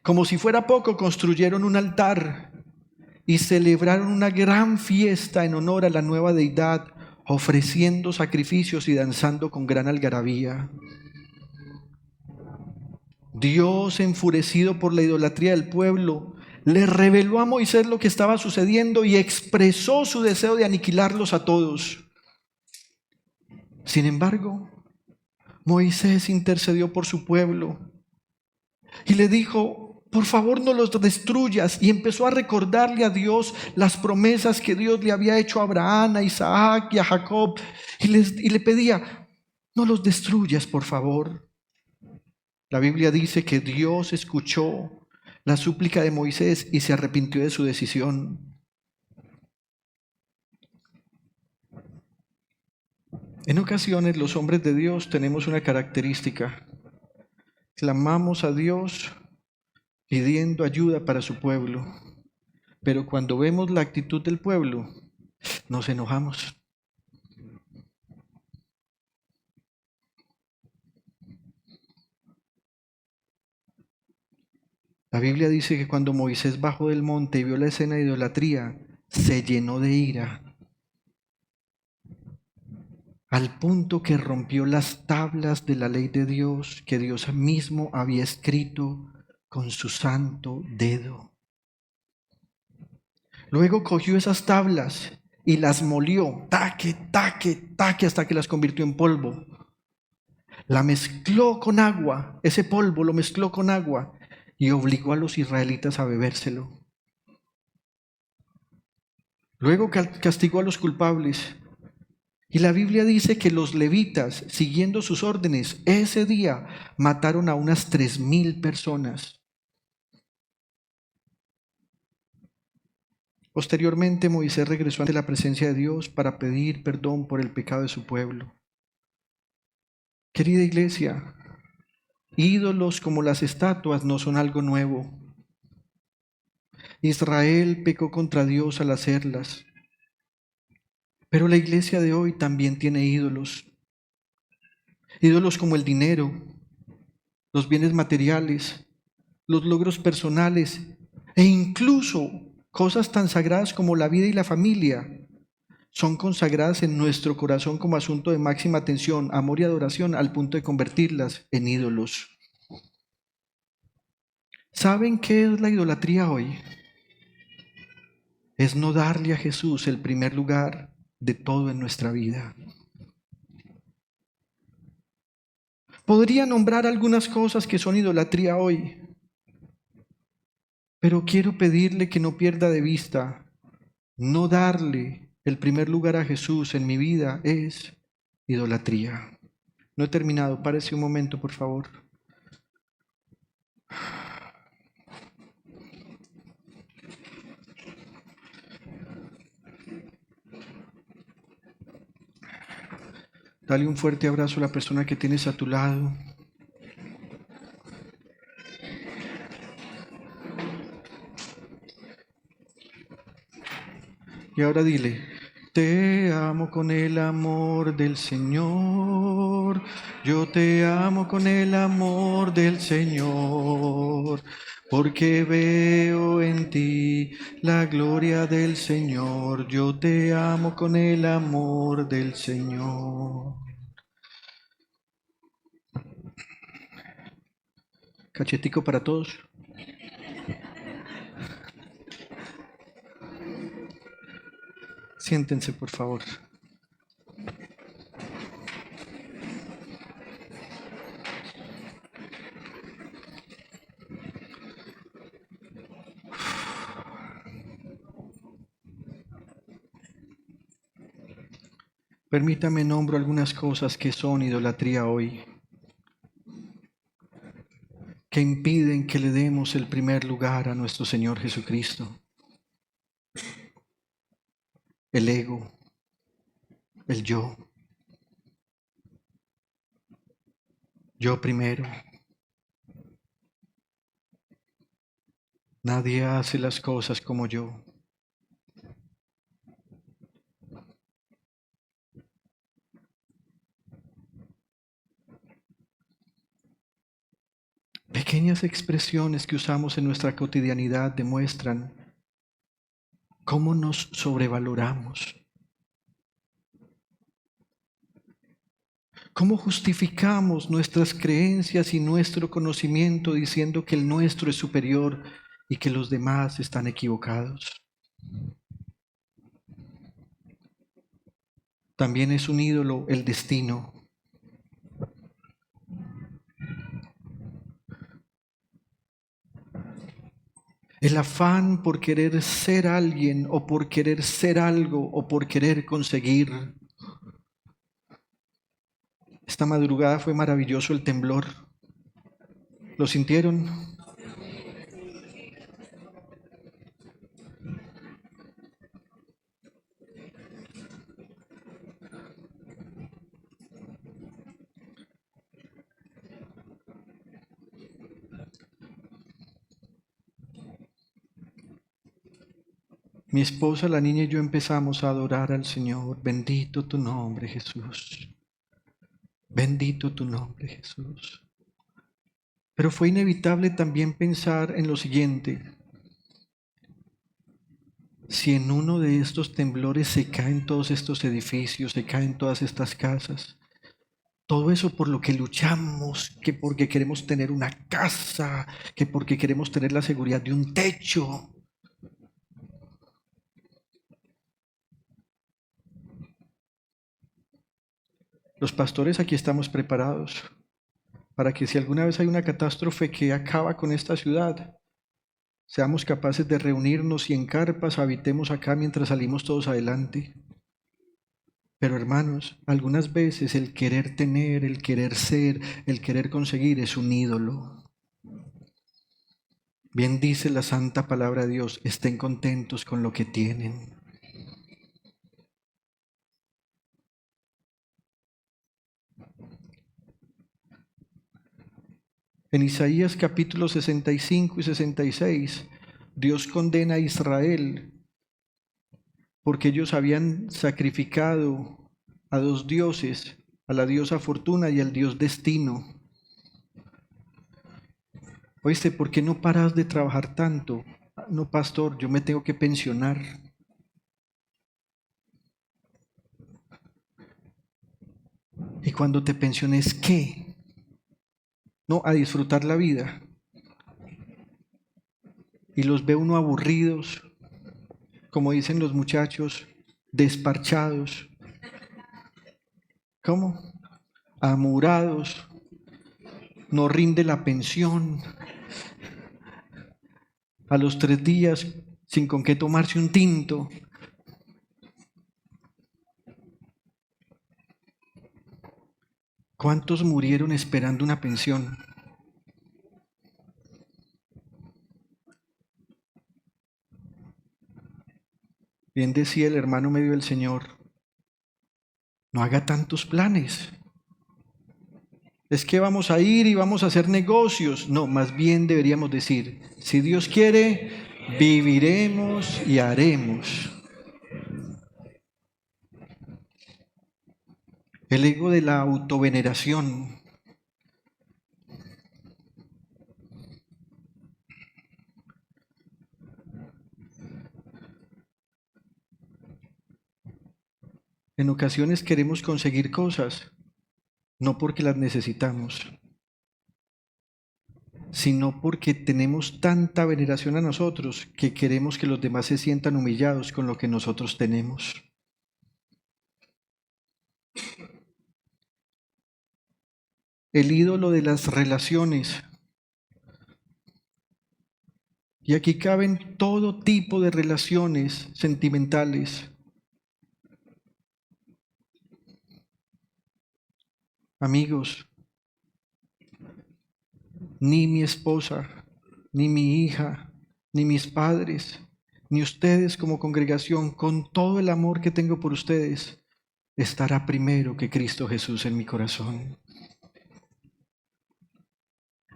Como si fuera poco, construyeron un altar y celebraron una gran fiesta en honor a la nueva deidad, ofreciendo sacrificios y danzando con gran algarabía. Dios, enfurecido por la idolatría del pueblo, le reveló a Moisés lo que estaba sucediendo y expresó su deseo de aniquilarlos a todos. Sin embargo, Moisés intercedió por su pueblo y le dijo: por favor, no los destruyas. Y empezó a recordarle a Dios las promesas que Dios le había hecho a Abraham, a Isaac y a Jacob. Y le pedía: no los destruyas, por favor. La Biblia dice que Dios escuchó la súplica de Moisés y se arrepintió de su decisión. En ocasiones los hombres de Dios tenemos una característica: clamamos a Dios pidiendo ayuda para su pueblo, pero cuando vemos la actitud del pueblo, nos enojamos. La Biblia dice que cuando Moisés bajó del monte y vio la escena de idolatría, se llenó de ira, al punto que rompió las tablas de la ley de Dios que Dios mismo había escrito con su santo dedo. Luego cogió esas tablas y las molió, taque, taque, taque, hasta que las convirtió en polvo. La mezcló con agua, ese polvo lo mezcló con agua y obligó a los israelitas a bebérselo. Luego castigó a los culpables. Y la Biblia dice que los levitas, siguiendo sus órdenes, ese día mataron a unas 3,000 personas. Posteriormente, Moisés regresó ante la presencia de Dios para pedir perdón por el pecado de su pueblo. Querida iglesia, ídolos como las estatuas no son algo nuevo. Israel pecó contra Dios al hacerlas. Pero la iglesia de hoy también tiene ídolos. Ídolos como el dinero, los bienes materiales, los logros personales e incluso cosas tan sagradas como la vida y la familia son consagradas en nuestro corazón como asunto de máxima atención, amor y adoración al punto de convertirlas en ídolos. ¿Saben qué es la idolatría hoy? Es no darle a Jesús el primer lugar de todo en nuestra vida. Podría nombrar algunas cosas que son idolatría hoy, pero quiero pedirle que no pierda de vista, no darle el primer lugar a Jesús en mi vida es idolatría. No he terminado, párese un momento, por favor. Dale un fuerte abrazo a la persona que tienes a tu lado. Y ahora dile, te amo con el amor del Señor, yo te amo con el amor del Señor, porque veo en ti la gloria del Señor, yo te amo con el amor del Señor. Cachetico para todos. Siéntense, por favor. Permítame nombro algunas cosas que son idolatría hoy, que impiden que le demos el primer lugar a nuestro Señor Jesucristo. El ego, el yo primero. Nadie hace las cosas como yo. Pequeñas expresiones que usamos en nuestra cotidianidad demuestran cómo nos sobrevaloramos. ¿Cómo justificamos nuestras creencias y nuestro conocimiento diciendo que el nuestro es superior y que los demás están equivocados? También es un ídolo el destino. El afán por querer ser alguien o por querer ser algo o por querer conseguir. Esta madrugada fue maravilloso el temblor. ¿Lo sintieron? Mi esposa, la niña y yo empezamos a adorar al Señor. Bendito tu nombre, Jesús. Bendito tu nombre, Jesús. Pero fue inevitable también pensar en lo siguiente. Si en uno de estos temblores se caen todos estos edificios, se caen todas estas casas, todo eso por lo que luchamos, que porque queremos tener una casa, que porque queremos tener la seguridad de un techo. Los pastores aquí estamos preparados para que si alguna vez hay una catástrofe que acaba con esta ciudad, seamos capaces de reunirnos y en carpas habitemos acá mientras salimos todos adelante. Pero hermanos, algunas veces el querer tener, el querer ser, el querer conseguir es un ídolo. Bien dice la santa palabra de Dios, estén contentos con lo que tienen. En Isaías capítulos 65 y 66, Dios condena a Israel porque ellos habían sacrificado a dos dioses, a la diosa Fortuna y al dios Destino. Oíste, ¿por qué no paras de trabajar tanto? No, pastor, yo me tengo que pensionar. ¿Y cuando te pensiones qué? No, a disfrutar la vida. Y los ve uno aburridos, como dicen los muchachos, desparchados. ¿Cómo? Amurados. No rinde la pensión. A los 3 días, sin con qué tomarse un tinto. ¿Cuántos murieron esperando una pensión? Bien decía el hermano medio del Señor, no haga tantos planes. Es que vamos a ir y vamos a hacer negocios. No, más bien deberíamos decir, si Dios quiere, viviremos y haremos. El ego de la autoveneración. En ocasiones queremos conseguir cosas, no porque las necesitamos, sino porque tenemos tanta veneración a nosotros que queremos que los demás se sientan humillados con lo que nosotros tenemos. El ídolo de las relaciones. Y aquí caben todo tipo de relaciones sentimentales. Amigos, ni mi esposa, ni mi hija, ni mis padres, ni ustedes como congregación, con todo el amor que tengo por ustedes, estará primero que Cristo Jesús en mi corazón.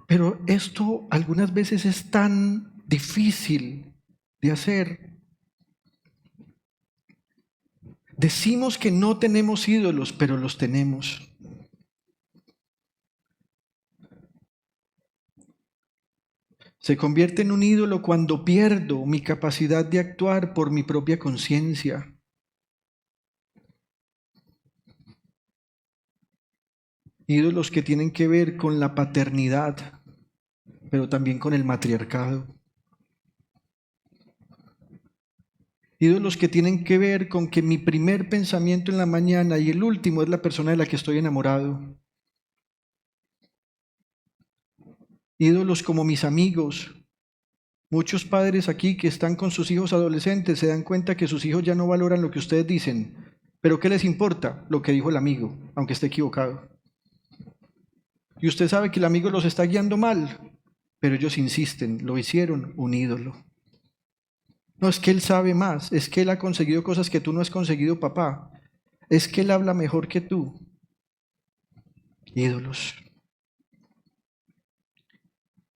Pero esto algunas veces es tan difícil de hacer. Decimos que no tenemos ídolos, pero los tenemos. Se convierte en un ídolo cuando pierdo mi capacidad de actuar por mi propia conciencia. Ídolos que tienen que ver con la paternidad, pero también con el matriarcado. Ídolos que tienen que ver con que mi primer pensamiento en la mañana y el último es la persona de la que estoy enamorado. Ídolos como mis amigos. Muchos padres aquí que están con sus hijos adolescentes se dan cuenta que sus hijos ya no valoran lo que ustedes dicen. ¿Pero qué les importa? Lo que dijo el amigo, aunque esté equivocado. Y usted sabe que el amigo los está guiando mal, pero ellos insisten, lo hicieron un ídolo. No, es que él sabe más, es que él ha conseguido cosas que tú no has conseguido, papá. Es que él habla mejor que tú. Ídolos.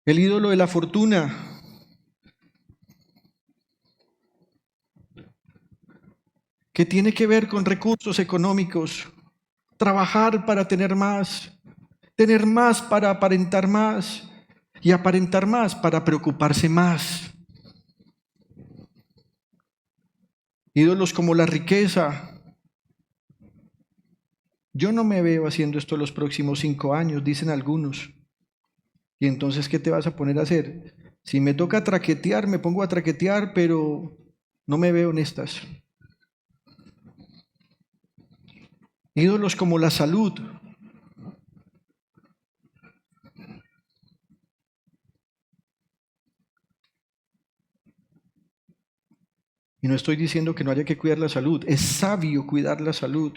El ídolo de la fortuna. Que tiene que ver con recursos económicos. Trabajar para tener más para aparentar más y aparentar más para preocuparse más. Ídolos como la riqueza. Yo no me veo haciendo esto los próximos 5 años, dicen algunos. Y entonces, ¿qué te vas a poner a hacer? Si me toca traquetear, me pongo a traquetear, pero no me veo en estas. Ídolos como la salud. Y no estoy diciendo que no haya que cuidar la salud, es sabio cuidar la salud.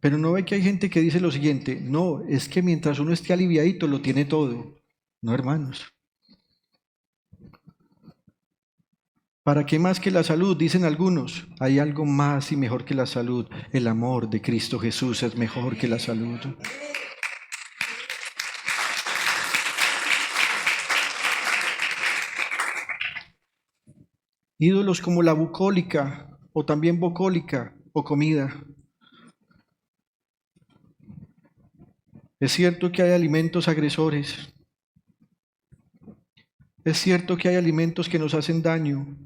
Pero no ve que hay gente que dice lo siguiente: no, es que mientras uno esté aliviadito lo tiene todo. No, hermanos. ¿Para qué más que la salud? Dicen algunos. Hay algo más y mejor que la salud. El amor de Cristo Jesús es mejor que la salud. Ídolos como la bucólica o también vocólica o comida. Es cierto que hay alimentos agresores. Es cierto que hay alimentos que nos hacen daño,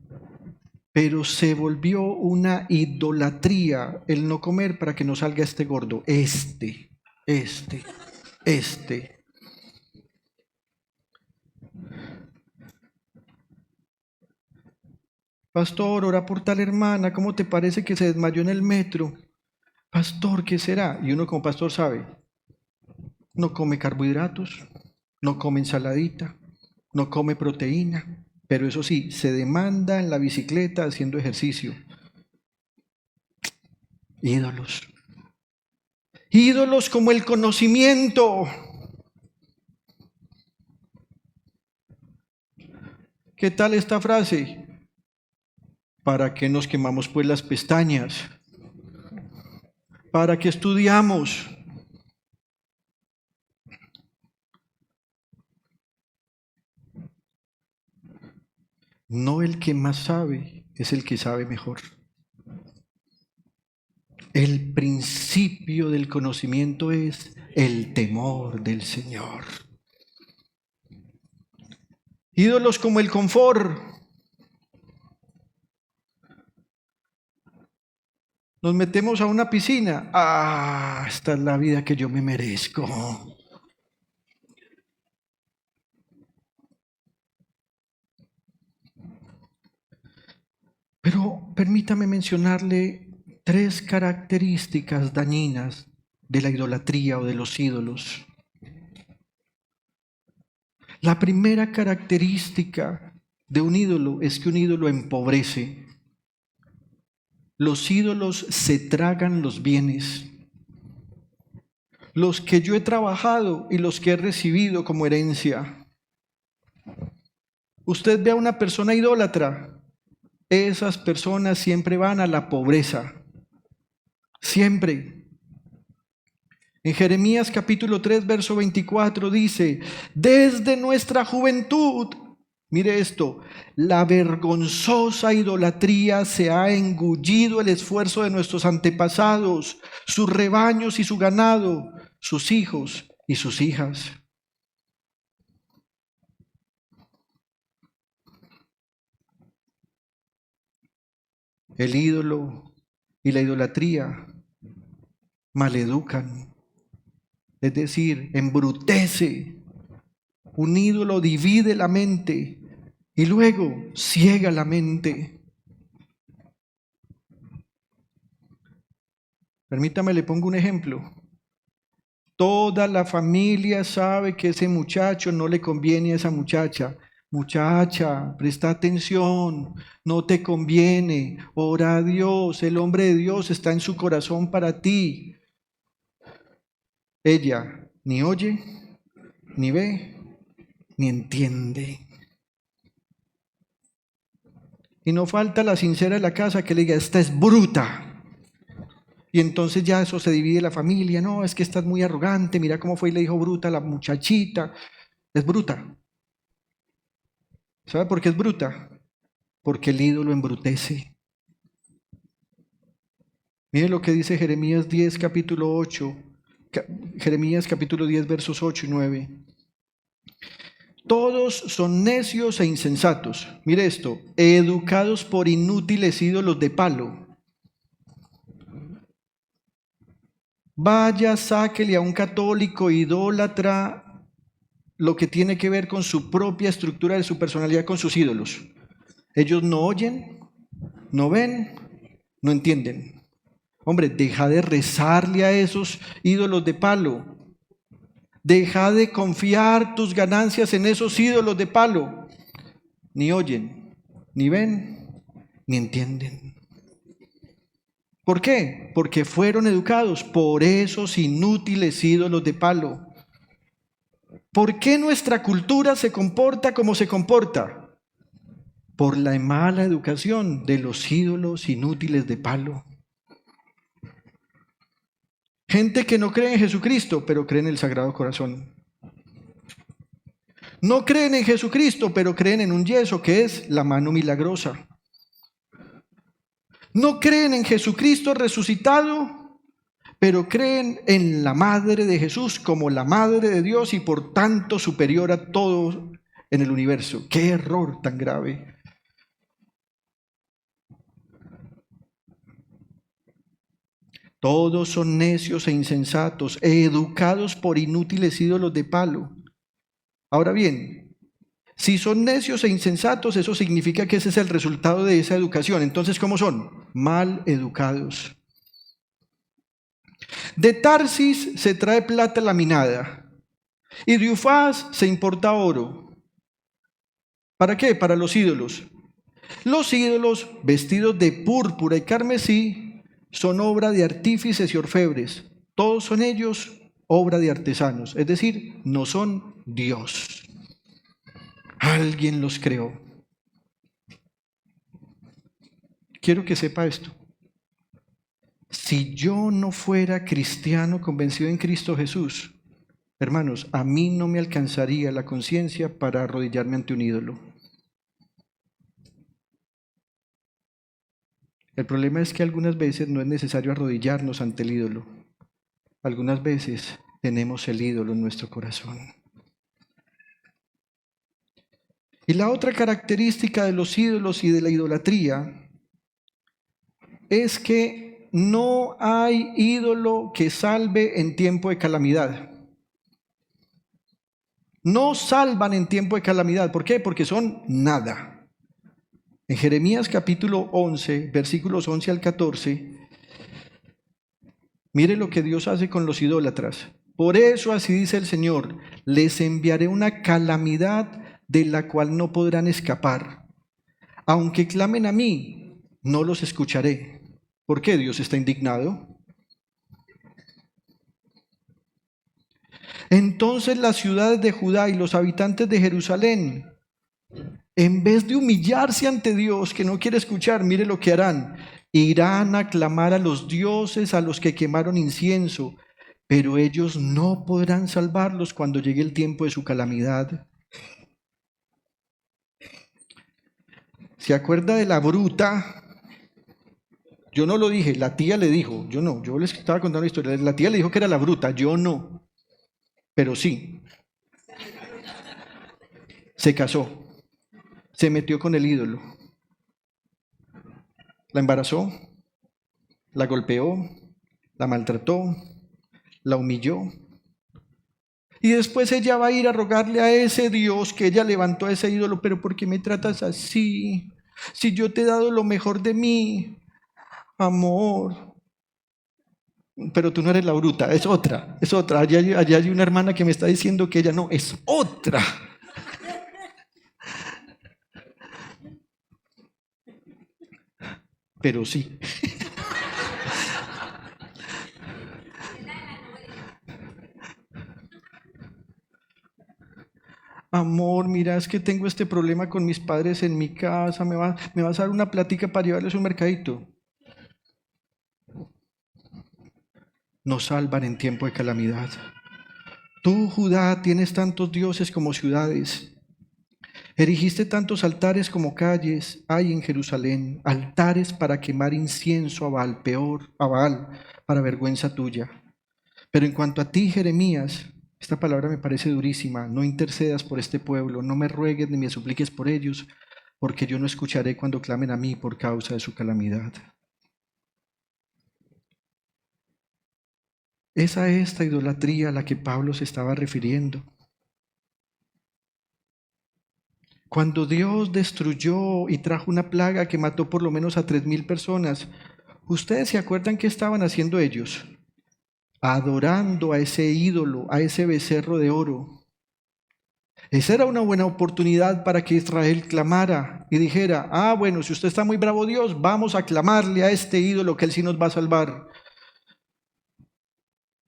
pero se volvió una idolatría el no comer para que no salga este gordo. Este. Pastor, ora por tal hermana, ¿cómo te parece que se desmayó en el metro? Pastor, ¿qué será? Y uno como pastor sabe, no come carbohidratos, no come ensaladita, no come proteína, pero eso sí, se demanda en la bicicleta haciendo ejercicio. Ídolos. Ídolos como el conocimiento. ¿Qué tal esta frase? ¿Para qué nos quemamos pues las pestañas? ¿Para qué estudiamos? No el que más sabe, es el que sabe mejor. El principio del conocimiento es el temor del Señor. Ídolos como el confort. Nos metemos a una piscina. Esta es la vida que yo me merezco. Pero permítame mencionarle 3 características dañinas de la idolatría o de los ídolos. La primera característica de un ídolo es que un ídolo empobrece. Los ídolos se tragan los bienes. Los que yo he trabajado y los que he recibido como herencia. Usted ve a una persona idólatra, esas personas siempre van a la pobreza. Siempre. En Jeremías capítulo 3, verso 24 dice: desde nuestra juventud, mire esto, la vergonzosa idolatría se ha engullido el esfuerzo de nuestros antepasados, sus rebaños y su ganado, sus hijos y sus hijas. El ídolo y la idolatría maleducan, es decir, embrutece. Un ídolo divide la mente y luego ciega la mente. Permítame, le pongo un ejemplo. Toda la familia sabe que ese muchacho no le conviene a esa muchacha. Muchacha, presta atención, no te conviene, ora a Dios, el hombre de Dios está en su corazón para ti. Ella ni oye, ni ve, ni entiende. Y no falta la sincera de la casa que le diga: esta es bruta. Y entonces ya eso se divide la familia. No, es que esta es muy arrogante, mira cómo fue y le dijo bruta a la muchachita. Es bruta. ¿Sabe por qué es bruta? Porque el ídolo embrutece. Mire lo que dice Jeremías 10, capítulo 8. Jeremías capítulo 10, versos 8 y 9. Todos son necios e insensatos. Mire esto: educados por inútiles ídolos de palo. Vaya, sáquele a un católico idólatra lo que tiene que ver con su propia estructura de su personalidad, con sus ídolos. Ellos no oyen, no ven, no entienden. Hombre, deja de rezarle a esos ídolos de palo. Deja de confiar tus ganancias en esos ídolos de palo. Ni oyen, ni ven, ni entienden. ¿Por qué? Porque fueron educados por esos inútiles ídolos de palo. ¿Por qué nuestra cultura se comporta como se comporta? Por la mala educación de los ídolos inútiles de palo. Gente que no cree en Jesucristo, pero cree en el Sagrado Corazón. No creen en Jesucristo, pero creen en un yeso que es la mano milagrosa. No creen en Jesucristo resucitado, pero creen en la Madre de Jesús como la Madre de Dios y por tanto superior a todo en el universo. ¡Qué error tan grave! Todos son necios e insensatos, educados por inútiles ídolos de palo. Ahora bien, si son necios e insensatos, eso significa que ese es el resultado de esa educación. Entonces, ¿cómo son? Mal educados. De Tarsis se trae plata laminada y de Ufaz se importa oro. ¿Para qué? Para los ídolos. Los ídolos, vestidos de púrpura y carmesí, son obra de artífices y orfebres. Todos son ellos obra de artesanos, es decir, no son Dios. Alguien los creó. Quiero que sepa esto. Si yo no fuera cristiano convencido en Cristo Jesús, hermanos, a mí no me alcanzaría la conciencia para arrodillarme ante un ídolo. El problema es que algunas veces no es necesario arrodillarnos ante el ídolo. Algunas veces tenemos el ídolo en nuestro corazón. Y la otra característica de los ídolos y de la idolatría es que no hay ídolo que salve en tiempo de calamidad. No salvan en tiempo de calamidad. ¿Por qué? Porque son nada. En Jeremías capítulo 11, versículos 11 al 14, mire lo que Dios hace con los idólatras. Por eso así dice el Señor, les enviaré una calamidad de la cual no podrán escapar. Aunque clamen a mí, no los escucharé. ¿Por qué Dios está indignado? Entonces las ciudades de Judá y los habitantes de Jerusalén, en vez de humillarse ante Dios, que no quiere escuchar, mire lo que harán. Irán a clamar a los dioses a los que quemaron incienso, pero ellos no podrán salvarlos cuando llegue el tiempo de su calamidad. ¿Se acuerda de la bruta? Yo no lo dije, la tía le dijo, yo no, yo les estaba contando la historia, la tía le dijo que era la bruta, yo no, pero sí. Se casó. Se metió con el ídolo. La embarazó, la golpeó, la maltrató, la humilló. Y después ella va a ir a rogarle a ese Dios que ella levantó a ese ídolo, pero ¿por qué me tratas así? Si yo te he dado lo mejor de mí, amor. Pero tú no eres la bruta, es otra, es otra. Allá hay una hermana que me está diciendo que ella no, es otra. Pero sí. Amor, mira, es que tengo este problema con mis padres en mi casa, me vas a dar una plática para llevarles un mercadito. Nos salvan en tiempo de calamidad. Tú, Judá, tienes tantos dioses como ciudades. Erigiste tantos altares como calles hay en Jerusalén, altares para quemar incienso a Baal, a Baal, para vergüenza tuya. Pero en cuanto a ti, Jeremías, esta palabra me parece durísima, no intercedas por este pueblo, no me ruegues ni me supliques por ellos, porque yo no escucharé cuando clamen a mí por causa de su calamidad. Esa es esta idolatría a la que Pablo se estaba refiriendo. Cuando Dios destruyó y trajo una plaga que mató por lo menos a 3,000 personas, ¿Ustedes se acuerdan qué estaban haciendo ellos? Adorando a ese ídolo, a ese becerro de oro. Esa era una buena oportunidad para que Israel clamara y dijera: bueno, si usted está muy bravo, Dios, vamos a clamarle a este ídolo que él sí nos va a salvar.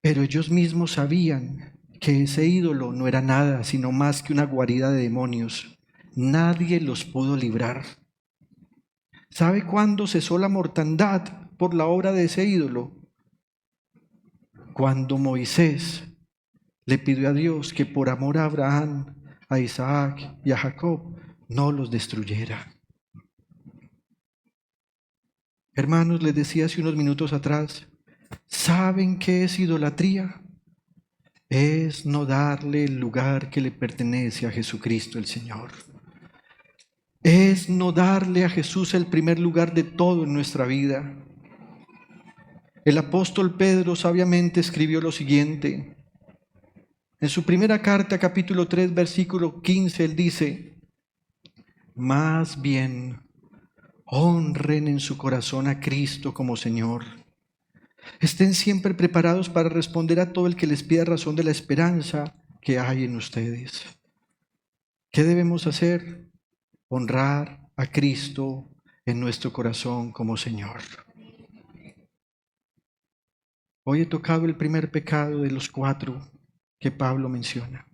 Pero ellos mismos sabían que ese ídolo no era nada, sino más que una guarida de demonios. Nadie los pudo librar. ¿Sabe cuándo cesó la mortandad por la obra de ese ídolo? Cuando Moisés le pidió a Dios que por amor a Abraham, a Isaac y a Jacob no los destruyera. Hermanos, les decía hace unos minutos atrás, ¿saben qué es idolatría? Es no darle el lugar que le pertenece a Jesucristo el Señor. Es no darle a Jesús el primer lugar de todo en nuestra vida. El apóstol Pedro sabiamente escribió lo siguiente. En su primera carta, capítulo 3, versículo 15, él dice: más bien, honren en su corazón a Cristo como Señor. Estén siempre preparados para responder a todo el que les pida razón de la esperanza que hay en ustedes. ¿Qué debemos hacer? Honrar a Cristo en nuestro corazón como Señor. Hoy he tocado el primer pecado de los 4 que Pablo menciona.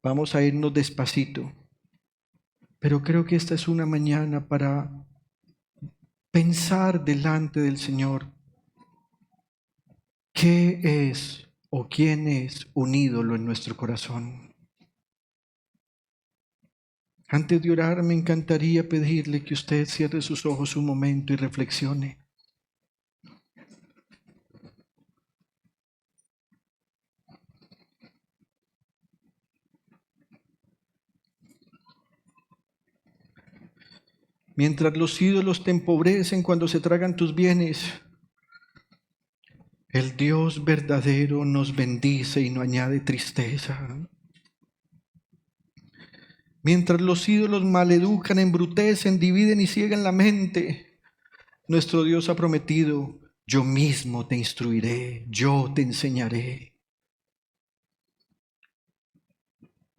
Vamos a irnos despacito, pero creo que esta es una mañana para pensar delante del Señor qué es o quién es un ídolo en nuestro corazón. Antes de orar, me encantaría pedirle que usted cierre sus ojos un momento y reflexione. Mientras los ídolos te empobrecen cuando se tragan tus bienes, el Dios verdadero nos bendice y no añade tristeza. Mientras los ídolos maleducan, embrutecen, dividen y ciegan la mente, nuestro Dios ha prometido: yo mismo te instruiré, yo te enseñaré.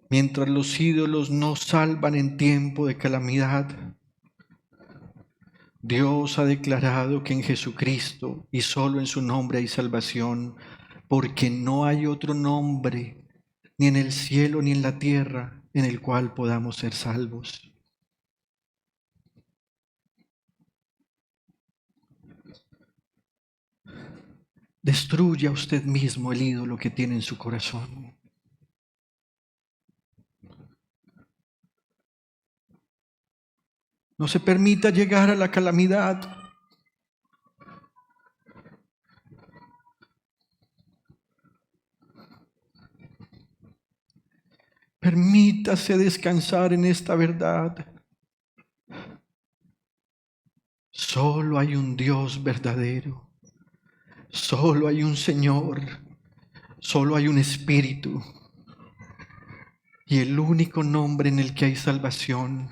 Mientras los ídolos nos salvan en tiempo de calamidad, Dios ha declarado que en Jesucristo y solo en su nombre hay salvación, porque no hay otro nombre, ni en el cielo ni en la tierra, en el cual podamos ser salvos. Destruya usted mismo el ídolo que tiene en su corazón. No se permita llegar a la calamidad. Permítase descansar en esta verdad. Solo hay un Dios verdadero. Solo hay un Señor. Solo hay un Espíritu. Y el único nombre en el que hay salvación,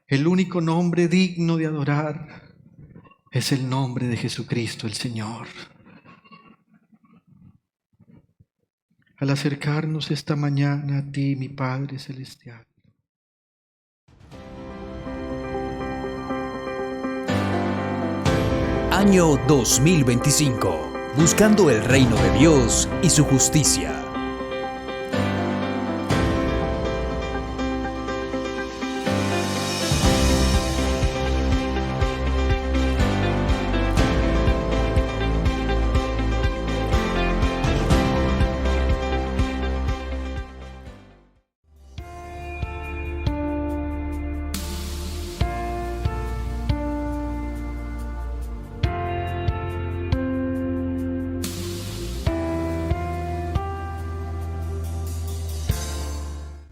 el único nombre digno de adorar, es el nombre de Jesucristo el Señor. Al acercarnos esta mañana a ti, mi Padre Celestial, Año 2025. Buscando el reino de Dios y su justicia.